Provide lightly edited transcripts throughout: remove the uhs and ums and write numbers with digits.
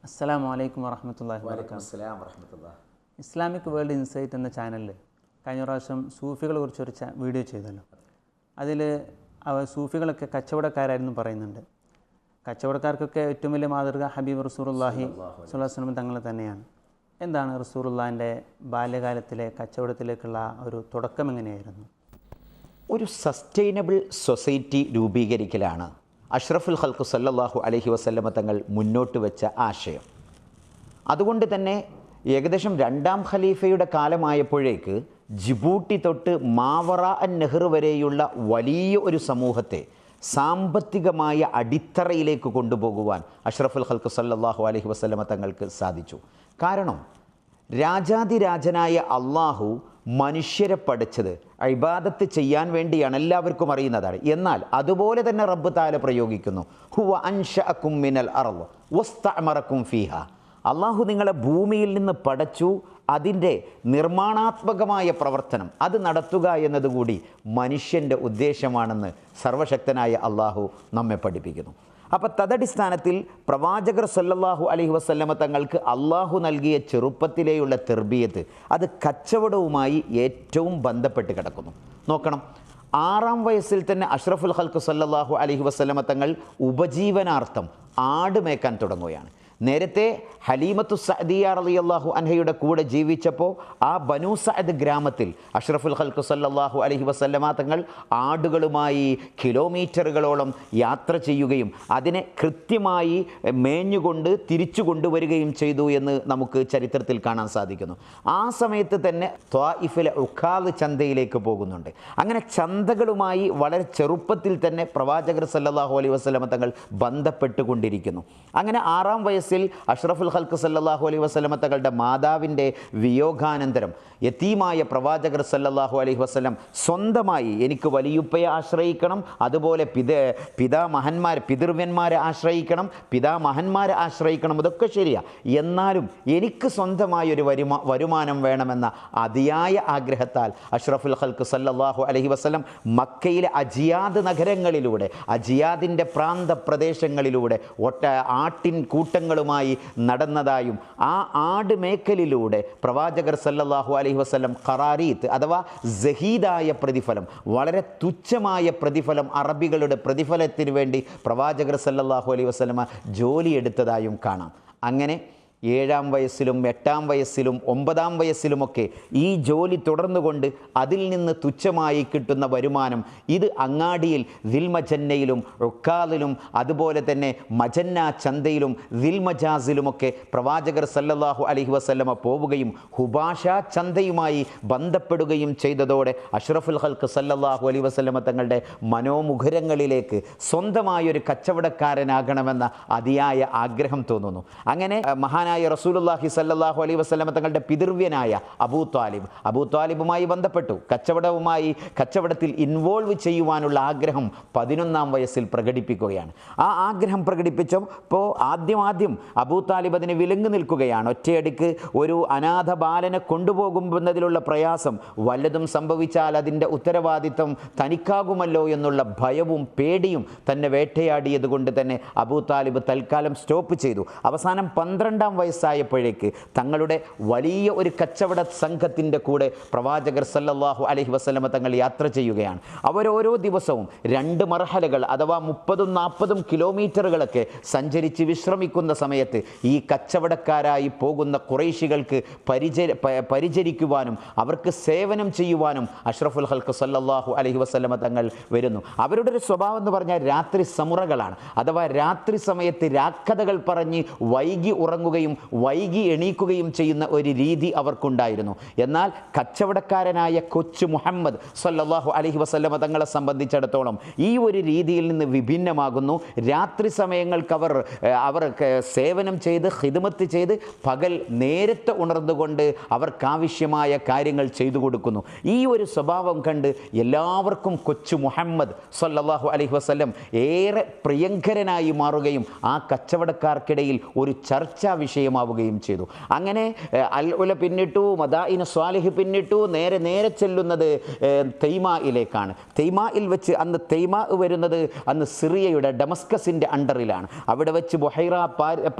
അസ്സലാമു അലൈക്കും വറഹ്മത്തുള്ളാഹി വബറകാതുഹു. ഇസ്ലാമിക് വേൾഡ് ഇൻസൈറ്റ് എന്ന ചാനലിൽ കഴിഞ്ഞ പ്രാവശ്യം സൂഫികളെ കുറിച്ചൊരു വീഡിയോ ചെയ്തല്ലോ. അതിൽ സൂഫികളൊക്കെ കച്ചവടക്കാരായിരുന്നു പറയുന്നുണ്ട്. കച്ചവടക്കാർക്കൊക്കെ ഏറ്റവും വലിയ മാതൃക ഹബീബ് റസൂലുള്ളാഹി സ്വല്ലല്ലാഹു അലൈഹി വസല്ലം തങ്ങൾ തന്നെയാണ്. എന്താണ് റസൂലുള്ളാഹിൻ്റെ ബാല്യകാലത്തിലെ കച്ചവടത്തിലേക്കുള്ള ഒരു തുടക്കം എങ്ങനെയായിരുന്നു? ഒരു സസ്റ്റൈനബിൾ സൊസൈറ്റി രൂപീകരിക്കലാണ് അഷ്റഫുൽ ഖൽഖ് സല്ലല്ലാഹു അലൈഹി വസല്ലമ തങ്ങൾ മുന്നോട്ട് വെച്ച ആശയം. അതുകൊണ്ട് തന്നെ ഏകദേശം രണ്ടാം ഖലീഫയുടെ കാലമായപ്പോഴേക്ക് ജിബൂട്ടി തൊട്ട് മാവറ അൻ നെഹ്റു വരെയുള്ള വലിയ ഒരു സമൂഹത്തെ സാമ്പത്തികമായ അടിത്തറയിലേക്ക് കൊണ്ടുപോകുവാൻ അഷ്റഫുൽ ഖൽഖ് സല്ലല്ലാഹു അലൈഹി വസല്ലമ തങ്ങൾക്ക് സാധിച്ചു. കാരണം രാജാതിരാജനായ അള്ളാഹു മനുഷ്യരെ പഠിച്ചത് ഇബാദത്ത് ചെയ്യാൻ വേണ്ടിയാണ്, എല്ലാവർക്കും അറിയുന്നതാണ്. എന്നാൽ അതുപോലെ തന്നെ റബ്ബ് തആല പ്രയോഗിക്കുന്നു, ഹുവ അൻശഅകും മിനൽ അർള് വസ്തഅമറകും ഫീഹ. അള്ളാഹു നിങ്ങളെ ഭൂമിയിൽ നിന്ന് പടച്ചു, അതിൻ്റെ നിർമ്മാണാത്മകമായ പ്രവർത്തനം അത് നടത്തുക എന്നതുകൂടി മനുഷ്യൻ്റെ ഉദ്ദേശമാണെന്ന് സർവശക്തനായ അള്ളാഹു നമ്മെ പഠിപ്പിക്കുന്നു. അപ്പോൾ തദടിസ്ഥാനത്തിൽ പ്രവാചകർ സല്ലല്ലാഹു അലൈഹി വസല്ലമ തങ്ങൾക്ക് അള്ളാഹു നൽകിയ ചെറുപ്പത്തിലെയുള്ള തെർബിയത്ത് അത് കച്ചവടവുമായി ഏറ്റവും ബന്ധപ്പെട്ട് കിടക്കുന്നു. നോക്കണം, 6-ാം വയസ്സിൽ തന്നെ അഷ്റഫുൽ ഖൽഖ് സല്ലല്ലാഹു അലൈഹി വസല്ലമ തങ്ങൾ ഉപജീവനാർത്ഥം ആട് മേക്കാൻ തുടങ്ങുകയാണ്. നേരത്തെ ഹലീമത്തു സഅദിയ റളിയല്ലാഹു അൻഹയുടെ കൂടെ ജീവിച്ചപ്പോൾ ആ ബനൂ സഅദ് ഗ്രാമത്തിൽ അഷ്റഫുൽ ഖൽഖ് സല്ലല്ലാഹു അലൈഹി വസല്ലമ തങ്ങൾ ആടുകളുമായി കിലോമീറ്ററുകളോളം യാത്ര ചെയ്യുകയും അതിനെ കൃത്യമായി മേഞ്ഞുകൊണ്ട് തിരിച്ചു കൊണ്ടുവരികയും ചെയ്തു എന്ന് നമുക്ക് ചരിത്രത്തിൽ കാണാൻ സാധിക്കുന്നു. ആ സമയത്ത് തന്നെ ത്വായിഫിലെ ഉഖാദ് ചന്തയിലേക്ക് പോകുന്നുണ്ട്. അങ്ങനെ ചന്തകളുമായി വളരെ ചെറുപ്പത്തിൽ തന്നെ പ്രവാചകർ സല്ലല്ലാഹു അലൈഹി വസല്ലമ തങ്ങൾ ബന്ധപ്പെട്ടുകൊണ്ടിരിക്കുന്നു. അങ്ങനെ 6-ാം വയസ്സിൽ അഷ്റഫുൽ ഖൽഖ് സല്ലല്ലാഹു അലൈഹി വസല്ലമ തങ്ങളുടെ മാതാവിൻ്റെ വിയോഗാനന്തരം യതീമായ പ്രവാചകർ സല്ലല്ലാഹു അലൈഹി വസല്ലം സ്വന്തമായി എനിക്ക് വലിയുപ്പയെ ആശ്രയിക്കണം, അതുപോലെ പിതൃവ്യന്മാരെ ആശ്രയിക്കണം, പിതാമഹന്മാരെ ആശ്രയിക്കണം, ഇതൊക്കെ ശരിയാണ്. എന്നാലും എനിക്ക് സ്വന്തമായൊരു വരുമാനം വേണമെന്ന അതിയായ ആഗ്രഹത്താൽ അഷ്റഫുൽ ഖൽഖ് സല്ലല്ലാഹു അലൈഹി വസല്ലം മക്കയിലെ അജിയാദ് നഗരങ്ങളിലൂടെ, അജിയാദിൻ്റെ പ്രാന്ത പ്രദേശങ്ങളിലൂടെ ആട്ടിൻ കൂട്ടങ്ങളുമായി നടന്നതായും ആ ആട് മേക്കലിലൂടെ പ്രവാചകർ സല്ലല്ലാഹു അലൈഹി വസല്ലം ഖറാരീത്ത് അഥവാ സഹീദായ പ്രതിഫലം, വളരെ തുച്ഛമായ പ്രതിഫലം, അറബികളുടെ പ്രതിഫലത്തിന് വേണ്ടി പ്രവാചകർ സല്ലല്ലാഹു അലൈഹി വസല്ലമ ജോലിയെടുത്തതായും കാണാം. അങ്ങനെ 7-ാം വയസ്സിലും 8-ാം വയസ്സിലും 9-ാം വയസ്സിലുമൊക്കെ ഈ ജോലി തുടർന്നുകൊണ്ട് അതിൽ നിന്ന് തുച്ഛമായി കിട്ടുന്ന വരുമാനം ഇത് അങ്ങാടിയിൽ ദിൽമജന്നയിലും ഉക്കാലിലും അതുപോലെ തന്നെ മജന്ന ചന്തയിലും ദിൽമജാസിലുമൊക്കെ പ്രവാചകർ സല്ലല്ലാഹു അലൈഹി വസല്ലമ പോവുകയും ഹുബാഷ ചന്തയുമായി ബന്ധപ്പെടുകയും ചെയ്തതോടെ അഷ്റഫുൽ ഖൽഖ് സല്ലല്ലാഹു അലൈഹി വസല്ലമ തങ്ങളുടെ മനോമുഖരങ്ങളിലേക്ക് സ്വന്തമായൊരു കച്ചവടക്കാരനാകണമെന്ന അതിയായ ആഗ്രഹം തോന്നുന്നു. അങ്ങനെ മഹാനായ റസൂലുള്ളാഹി സല്ലല്ലാഹു അലൈഹി വസല്ലമ തങ്ങളുടെ പിതൃവ്യനായ അബൂ ത്വാലിബുമായി ബന്ധപ്പെട്ടു. കച്ചവടത്തിൽ ഇൻവോൾവ് ചെയ്യുവാനുള്ള ആഗ്രഹം 11-ാം വയസ്സിൽ പ്രകടിപ്പിക്കുകയാണ്. ആ ആഗ്രഹം പ്രകടിപ്പിച്ചപ്പോൾ ആദ്യം അബൂ താലിബ് അതിന് വിലങ്ങ് നിൽക്കുകയാണ്. ഒറ്റയടിക്ക് ഒരു അനാഥ ബാലനെ കൊണ്ടുപോകുന്നതിലുള്ള പ്രയാസം, വല്ലതും സംഭവിച്ചാൽ അതിൻ്റെ ഉത്തരവാദിത്വം തനിക്കാകുമല്ലോ എന്നുള്ള ഭയവും പേടിയും തന്നെ വേട്ടയാടിയത് കൊണ്ട് തന്നെ അബൂ താലിബ് തൽക്കാലം സ്റ്റോപ്പ് ചെയ്തു. അവസാനം 12-ാം വയസ്സായപ്പോഴേക്ക് തങ്ങളുടെ വലിയ ഒരു കച്ചവട സംഘത്തിൻ്റെ കൂടെ പ്രവാചകർ സല്ലല്ലാഹു അലൈഹി വസല്ലമ തങ്ങൾ യാത്ര ചെയ്യുകയാണ്. അവരോരോ ദിവസവും 2 മർഹലകൾ അഥവാ 30-40 കിലോമീറ്ററുകളൊക്കെ സഞ്ചരിച്ച് വിശ്രമിക്കുന്ന സമയത്ത് ഈ കച്ചവടക്കാരായി പോകുന്ന ഖുറൈശികൾക്ക് പരിചരിക്കുവാനും അവർക്ക് സേവനം ചെയ്യുവാനും അഷ്റഫുൽ ഖൽഖ് സല്ലല്ലാഹു അലൈഹി വസല്ലമ തങ്ങൾ വരുന്നു. അവരുടെ ഒരു സ്വഭാവം എന്ന് പറഞ്ഞാൽ രാത്രി സമുറകളാണ്. അഥവാ രാത്രി സമയത്ത് രാക്കഥകൾ പറഞ്ഞ് വൈകി ഉറങ്ങുകയും വൈകി എണീക്കുകയും ചെയ്യുന്ന ഒരു രീതി അവർക്കുണ്ടായിരുന്നു. എന്നാൽ കച്ചവടക്കാരനായ കൊച്ചു മുഹമ്മദ് സല്ലല്ലാഹു അലൈഹി വസല്ലമ തങ്ങളെ സംബന്ധിച്ചിടത്തോളം ഈ ഒരു രീതിയിൽ നിന്ന് വിഭിന്നമാകുന്നു. രാത്രി സമയങ്ങൾക്ക് അവർ സേവനം ചെയ്ത് ഖിദ്മത്ത് ചെയ്ത് പകൽ നേരത്തെ ഉണർന്നുകൊണ്ട് അവർക്കാവശ്യമായ കാര്യങ്ങൾ ചെയ്തു കൊടുക്കുന്നു. ഈ ഒരു സ്വഭാവം കണ്ട് എല്ലാവർക്കും കൊച്ചു മുഹമ്മദ് സല്ലല്ലാഹു അലൈഹി വസല്ലം ഏറെ പ്രിയങ്കരനായി മാറുകയും ആ കച്ചവടക്കാർക്കിടയിൽ ഒരു ചർച്ചാ വിഷയമാവുകയും ചെയ്തു. അങ്ങനെ അൽ ഉല പിന്നിട്ടു, മദായിന സ്വാലിഹ് പിന്നിട്ടു, നേരെ ചെല്ലുന്നത് തെയ്മായിലേക്കാണ്. തെയ്മായിൽ വെച്ച് അന്ന് തെയ്മാ വരുന്നത് അന്ന് സിറിയയുടെ ഡമസ്കസിൻ്റെ അണ്ടറിലാണ്. അവിടെ വെച്ച് ബുഹൈറ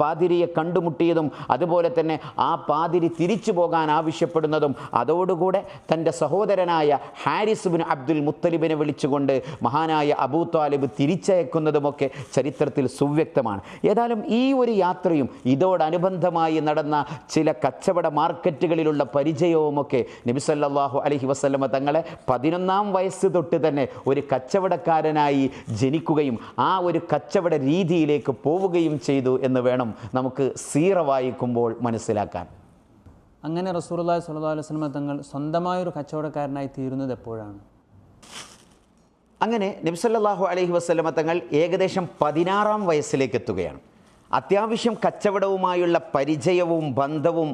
പാതിരിയെ കണ്ടുമുട്ടിയതും അതുപോലെ തന്നെ ആ പാതിരി തിരിച്ചു പോകാൻ ആവശ്യപ്പെടുന്നതും അതോടുകൂടെ തൻ്റെ സഹോദരനായ ഹാരിസ് ബിൻ അബ്ദുൽ മുത്തലിബിനെ വിളിച്ചുകൊണ്ട് മഹാനായ അബൂ ത്വാലിബ് തിരിച്ചയക്കുന്നതുമൊക്കെ ചരിത്രത്തിൽ സുവ്യക്തമാണ്. ഏതായാലും ഈ ഒരു യാത്രയും ഇതോടനുബന്ധമായി നടന്ന ചില കച്ചവട മാർക്കറ്റുകളിലുള്ള പരിചയവുമൊക്കെ നബി സല്ലല്ലാഹു അലൈഹി വസല്ലമ തങ്ങളെ 11-ാം വയസ്സ് തൊട്ട് തന്നെ ഒരു കച്ചവടക്കാരനായി ജനിക്കുകയും ആ ഒരു കച്ചവട രീതിയിലേക്ക് പോവുകയും ചെയ്തു എന്ന് വേണം നമുക്ക് സീറ വായിക്കുമ്പോൾ മനസ്സിലാക്കാൻ. അങ്ങനെ റസൂലുള്ളാഹി സ്വല്ലല്ലാഹു അലൈഹി വസല്ലമ തങ്ങൾ സ്വന്തമായൊരു കച്ചവടക്കാരനായി തീരുന്നത് എപ്പോഴാണ്? അങ്ങനെ നബി സല്ലല്ലാഹു അലൈഹി വസല്ലമ തങ്ങൾ ഏകദേശം 16-ാം വയസ്സിലേക്ക് എത്തുകയാണ്. അത്യാവശ്യം കച്ചവടവുമായുള്ള പരിചയവും ബന്ധവും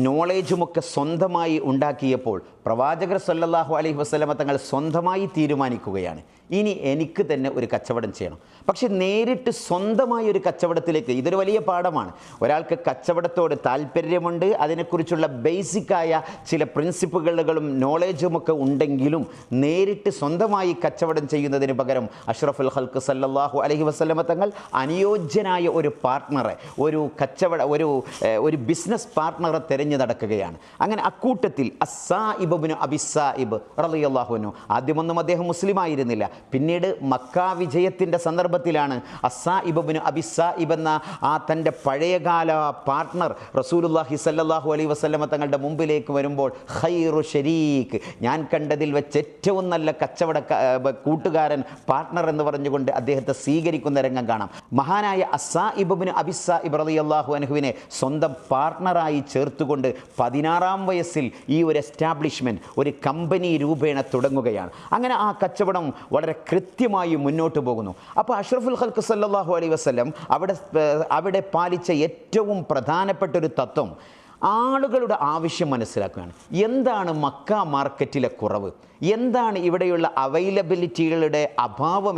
നോളേജുമൊക്കെ സ്വന്തമായി ഉണ്ടാക്കിയപ്പോൾ പ്രവാചകർ സല്ലല്ലാഹു അലൈഹി വസല്ലമ തങ്ങൾ സ്വന്തമായി തീരുമാനിക്കുകയാണ്, ഇനി എനിക്ക് തന്നെ ഒരു കച്ചവടം ചെയ്യണം. പക്ഷെ നേരിട്ട് സ്വന്തമായി ഒരു കച്ചവടത്തിലേക്ക്, ഇതൊരു വലിയ പാഠമാണ്. ഒരാൾക്ക് കച്ചവടത്തോട് താല്പര്യമുണ്ട്, അതിനെക്കുറിച്ചുള്ള ബേസിക്കായ ചില പ്രിൻസിപ്പുകളും നോളേജുമൊക്കെ ഉണ്ടെങ്കിലും നേരിട്ട് സ്വന്തമായി കച്ചവടം ചെയ്യുന്നതിന് പകരം അഷ്റഫുൽ ഖൽഖ് സല്ലല്ലാഹു അലൈഹി വസല്ലമ തങ്ങൾ അനുയോജ്യനായ ഒരു പാർട്ട്ണറെ, ഒരു ബിസിനസ് പാർട്ട്ണറെ തിരഞ്ഞു നടക്കുകയാണ്. അങ്ങനെ അക്കൂട്ടത്തിൽ അസ്സായിബ് ഇബ്നു അബിസ്സായിബ് റളിയല്ലാഹു അൻഹു, ആദ്യമൊന്നും അദ്ദേഹം മുസ്ലിം ആയിരുന്നില്ല. പിന്നീട് മക്ക വിജയത്തിൻ്റെ സന്ദർഭത്തിലാണ് അസ്സായിബ് ഇബ്നു അബിസ്സായിബ് എന്ന ആ തൻ്റെ പഴയകാല പാർട്ട്ണർ റസൂലുള്ളാഹി സ്വല്ലല്ലാഹു അലൈഹി വസല്ലമ തങ്ങളുടെ മുമ്പിലേക്ക് വരുമ്പോൾ ഖൈറു ശരീക്ക്, ഞാൻ കണ്ടതിൽ വെച്ച് ഏറ്റവും നല്ല കച്ചവട കൂട്ടുകാരൻ, പാർട്ട്ണർ എന്ന് പറഞ്ഞുകൊണ്ട് അദ്ദേഹത്തെ സ്വീകരിക്കുന്ന രംഗം കാണാം. മഹാനായ അസ്സായിബ് ഇബ്നു അബിസ്സായിബ് റളിയല്ലാഹു അൻഹുവിനെ സ്വന്തം പാർട്ട്ണറായി ചേർത്തുകൊണ്ട് 16-ാം വയസ്സിൽ ഈ ഒരു എസ്റ്റാബ്ലിഷ്മെൻറ്റ്, ഒരു കമ്പനി രൂപേണ തുടങ്ങുകയാണ്. അങ്ങനെ ആ കച്ചവടം വളരെ കൃത്യമായി മുന്നോട്ട് പോകുന്നു. അപ്പോൾ അഷ്റഫുൽ ഖൽഖ് സല്ലല്ലാഹു അലൈഹി വസല്ലം അവിടെ പാലിച്ച ഏറ്റവും പ്രധാനപ്പെട്ട ഒരു തത്വം ആളുകളുടെ ആവശ്യം മനസ്സിലാക്കുകയാണ്. എന്താണ് മക്ക മാർക്കറ്റിലെ കുറവ്, എന്താണ് ഇവിടെയുള്ള അവൈലബിലിറ്റികളുടെ അഭാവം,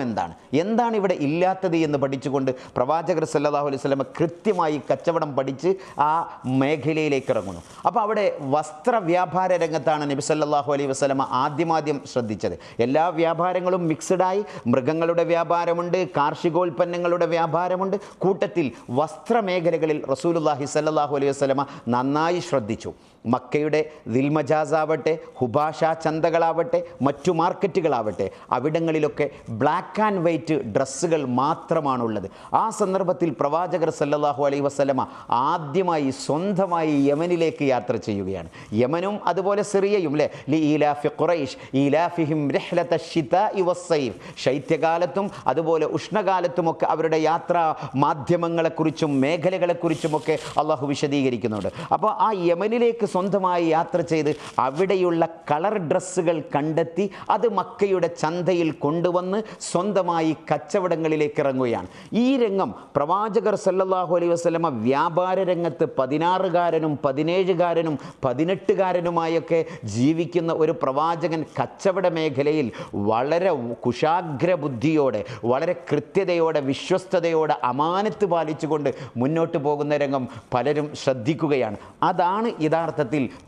എന്താണ് ഇവിടെ ഇല്ലാത്തത് എന്ന് പഠിച്ചുകൊണ്ട് പ്രവാചകർ സല്ലല്ലാഹു അലൈഹി വസല്ലം കൃത്യമായി കച്ചവടം പഠിച്ച് ആ മേഖലയിലേക്ക് ഇറങ്ങുന്നു. അപ്പോൾ അവിടെ വസ്ത്ര വ്യാപാര രംഗത്താണ് നബി സല്ലല്ലാഹു അലൈഹി വസല്ലം ആദ്യം ശ്രദ്ധിച്ചത്. എല്ലാ വ്യാപാരങ്ങളും മിക്സഡായി, മൃഗങ്ങളുടെ വ്യാപാരമുണ്ട്, കാർഷികോൽപ്പന്നങ്ങളുടെ വ്യാപാരമുണ്ട്, കൂട്ടത്തിൽ വസ്ത്രമേഖലകളിൽ റസൂലുള്ളാഹി സല്ലല്ലാഹു അലൈഹി വസല്ലം നന്നായി ശ്രദ്ധിച്ചു. മക്കയുടെ ദിൽമജാസാവട്ടെ, ഹുബാഷ ചന്തകളാവട്ടെ, മറ്റു മാർക്കറ്റുകളാവട്ടെ, അവിടങ്ങളിലൊക്കെ ബ്ലാക്ക് ആൻഡ് വൈറ്റ് ഡ്രസ്സുകൾ മാത്രമാണുള്ളത്. ആ സന്ദർഭത്തിൽ പ്രവാചകർ സല്ലല്ലാഹു അലൈഹി വസല്ലമ ആദ്യമായി സ്വന്തമായി യമനിലേക്ക് യാത്ര ചെയ്യുകയാണ്. യമനും അതുപോലെ സിറിയയും അല്ലേ, ലി ഈലാഫി ഖുറൈഷ് ഈലാഫിഹിം റിഹ്ലത ശിതാഇ വസ്സൈഫ്, ശൈത്യകാലത്തും അതുപോലെ ഉഷ്ണകാലത്തുമൊക്കെ അവരുടെ യാത്രാ മാധ്യമങ്ങളെക്കുറിച്ചും മേഖലകളെക്കുറിച്ചുമൊക്കെ അള്ളാഹു വിശദീകരിക്കുന്നുണ്ട്. അപ്പോൾ ആ യമനിലേക്ക് സ്വന്തമായി യാത്ര ചെയ്ത് അവിടെയുള്ള കളർ ഡ്രസ്സുകൾ കണ്ടെത്തി അത് മക്കയുടെ ചന്തയിൽ കൊണ്ടുവന്ന് സ്വന്തമായി കച്ചവടങ്ങളിലേക്ക് ഇറങ്ങുകയാണ്. ഈ രംഗം പ്രവാചകർ സല്ലല്ലാഹു അലൈഹി വസല്ലമ വ്യാപാര രംഗത്ത് 16-കാരനും 17-കാരനും 18-കാരനുമായൊക്കെ ജീവിക്കുന്ന ഒരു പ്രവാചകൻ കച്ചവട മേഖലയിൽ വളരെ കുശാഗ്ര ബുദ്ധിയോടെ, വളരെ കൃത്യതയോടെ, വിശ്വസ്തയോടെ, അമാനത്ത് പാലിച്ചുകൊണ്ട് മുന്നോട്ട് പോകുന്ന രംഗം പലരും ശ്രദ്ധിക്കുകയാണ്. അതാണ് യഥാർത്ഥത്തിൽ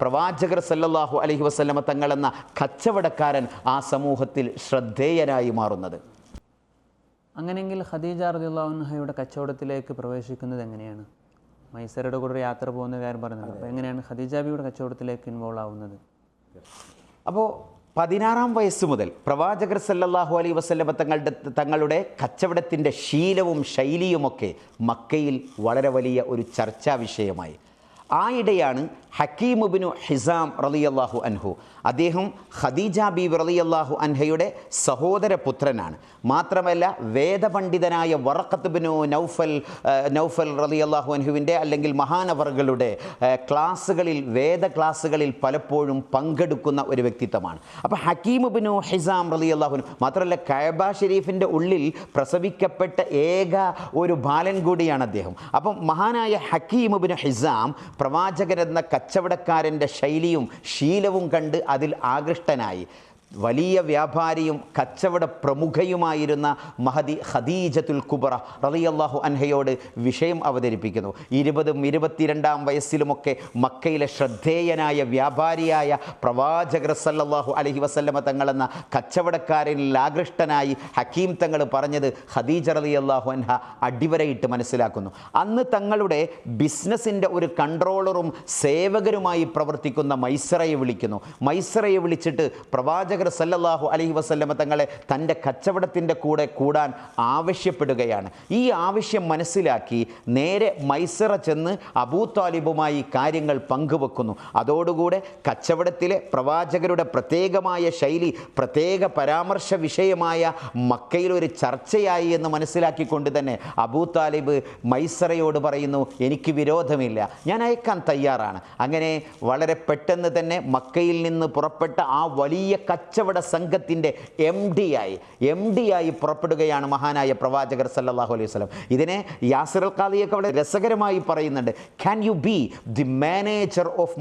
പ്രവാചകർ സല്ലല്ലാഹു അലൈഹി വസല്ലമ തങ്ങളെന്ന കച്ചവടക്കാരൻ ആ സമൂഹത്തിൽ ശ്രദ്ധേയനായി മാറുന്നത്. അങ്ങനെയെങ്കിൽ ഖദീജ റളിയല്ലാഹു അൻഹയുടെ കച്ചവടത്തിലേക്ക് പ്രവേശിക്കുന്നത് എങ്ങനെയാണ്? മൈസറയുടെ കൂടെ യാത്ര പോകുന്ന കാര്യം പറഞ്ഞത്. അപ്പോൾ എങ്ങനെയാണ് ഖദീജ ബിയുടെ കച്ചവടത്തിലേക്ക് ഇൻവോൾവ് ആവുന്നത്? അപ്പോൾ 16-ാം വയസ്സ് മുതൽ പ്രവാചകർ സല്ലല്ലാഹു അലൈഹി വസല്ലമ തങ്ങളുടെ കച്ചവടത്തിൻ്റെ ശീലവും ശൈലിയുമൊക്കെ മക്കയിൽ വളരെ വലിയ ഒരു ചർച്ചാ വിഷയമായി. ആയിടെയാണ് ഹക്കീം ഇബ്നു ഹിസാം റളിയല്ലാഹു അൻഹു, അദ്ദേഹം ഖദീജ ബീവി റളിയല്ലാഹു അൻഹയുടെ സഹോദരപുത്രനാണ്. മാത്രമല്ല വേദപണ്ഡിതനായ വറഖത്ത് ഇബ്നു നൗഫൽ റളിയല്ലാഹു അൻഹുവിൻ്റെ അല്ലെങ്കിൽ മഹാനവറുകളുടെ ക്ലാസ്സുകളിൽ, വേദ ക്ലാസ്സുകളിൽ പലപ്പോഴും പങ്കെടുക്കുന്ന ഒരു വ്യക്തിത്വമാണ്. അപ്പോൾ ഹക്കീം ഇബ്നു ഹിസാം റളിയല്ലാഹു അൻഹു മാത്രമല്ല കഅബ ഷരീഫിൻ്റെ ഉള്ളിൽ പ്രസവിക്കപ്പെട്ട ഏക ഒരു ബാലൻ കൂടിയാണ് അദ്ദേഹം. അപ്പം മഹാനായ ഹക്കീം ഇബ്നു ഹിസാം പ്രവാചകൻ എന്ന കച്ചവടക്കാരൻ്റെ ശൈലിയും ശീലവും കണ്ട് അതിൽ ആകൃഷ്ടനായി. വലിയ വ്യാപാരിയും കച്ചവട പ്രമുഖയുമായിരുന്ന മഹദി ഖദീജത്തുൽ കുബ്ര റളിയല്ലാഹു അൻഹയോട് വിഷയം അവതരിപ്പിക്കുന്നു. 20-22 വയസ്സിലുമൊക്കെ മക്കയിലെ ശ്രദ്ധേയനായ വ്യാപാരിയായ പ്രവാചകർ സല്ലല്ലാഹു അലൈഹി വസല്ലമ തങ്ങളെന്ന കച്ചവടക്കാരനിൽ ആകൃഷ്ടനായി ഹക്കീം തങ്ങൾ പറഞ്ഞത് ഖദീജ റളിയല്ലാഹു അൻഹ അടിവരയിട്ട് മനസ്സിലാക്കുന്നു. അന്ന് തങ്ങളുടെ ബിസിനസ്സിൻ്റെ ഒരു കൺട്രോളറും സേവകരുമായി പ്രവർത്തിക്കുന്ന മൈസറയെ വിളിക്കുന്നു. മൈസറയെ വിളിച്ചിട്ട് പ്രവാചകർ സല്ലല്ലാഹു അലൈഹി വസല്ലമ തങ്ങളെ തൻ്റെ കച്ചവടത്തിൻ്റെ കൂടെ കൂടാൻ ആവശ്യപ്പെടുകയാണ്. ഈ ആവശ്യം മനസ്സിലാക്കി നേരെ മൈസറ ചെന്ന് അബൂ താലിബുമായി കാര്യങ്ങൾ പങ്കുവെക്കുന്നു. അതോടുകൂടെ കച്ചവടത്തിലെ പ്രവാചകരുടെ പ്രത്യേകമായ ശൈലി, പ്രത്യേക പരാമർശ വിഷയമായ മക്കയിലൊരു ചർച്ചയായി എന്ന് മനസ്സിലാക്കിക്കൊണ്ട് തന്നെ അബൂ താലിബ് മൈസറയോട് പറയുന്നു, എനിക്ക് വിരോധമില്ല, ഞാൻ അയക്കാൻ തയ്യാറാണ്. അങ്ങനെ വളരെ പെട്ടെന്ന് തന്നെ മക്കയിൽ നിന്ന് പുറപ്പെട്ട ആ വലിയ കച്ചവട സംഘത്തിൻ്റെ എം ഡി ആയി പുറപ്പെടുകയാണ് മഹാനായ പ്രവാചകർ സല്ലല്ലാഹു അലൈഹി വസല്ലം. ഇതിനെ യാസിർ അൽ ഖാദിയൊക്കെ വളരെ രസകരമായി പറയുന്നുണ്ട്. Can you be the manager of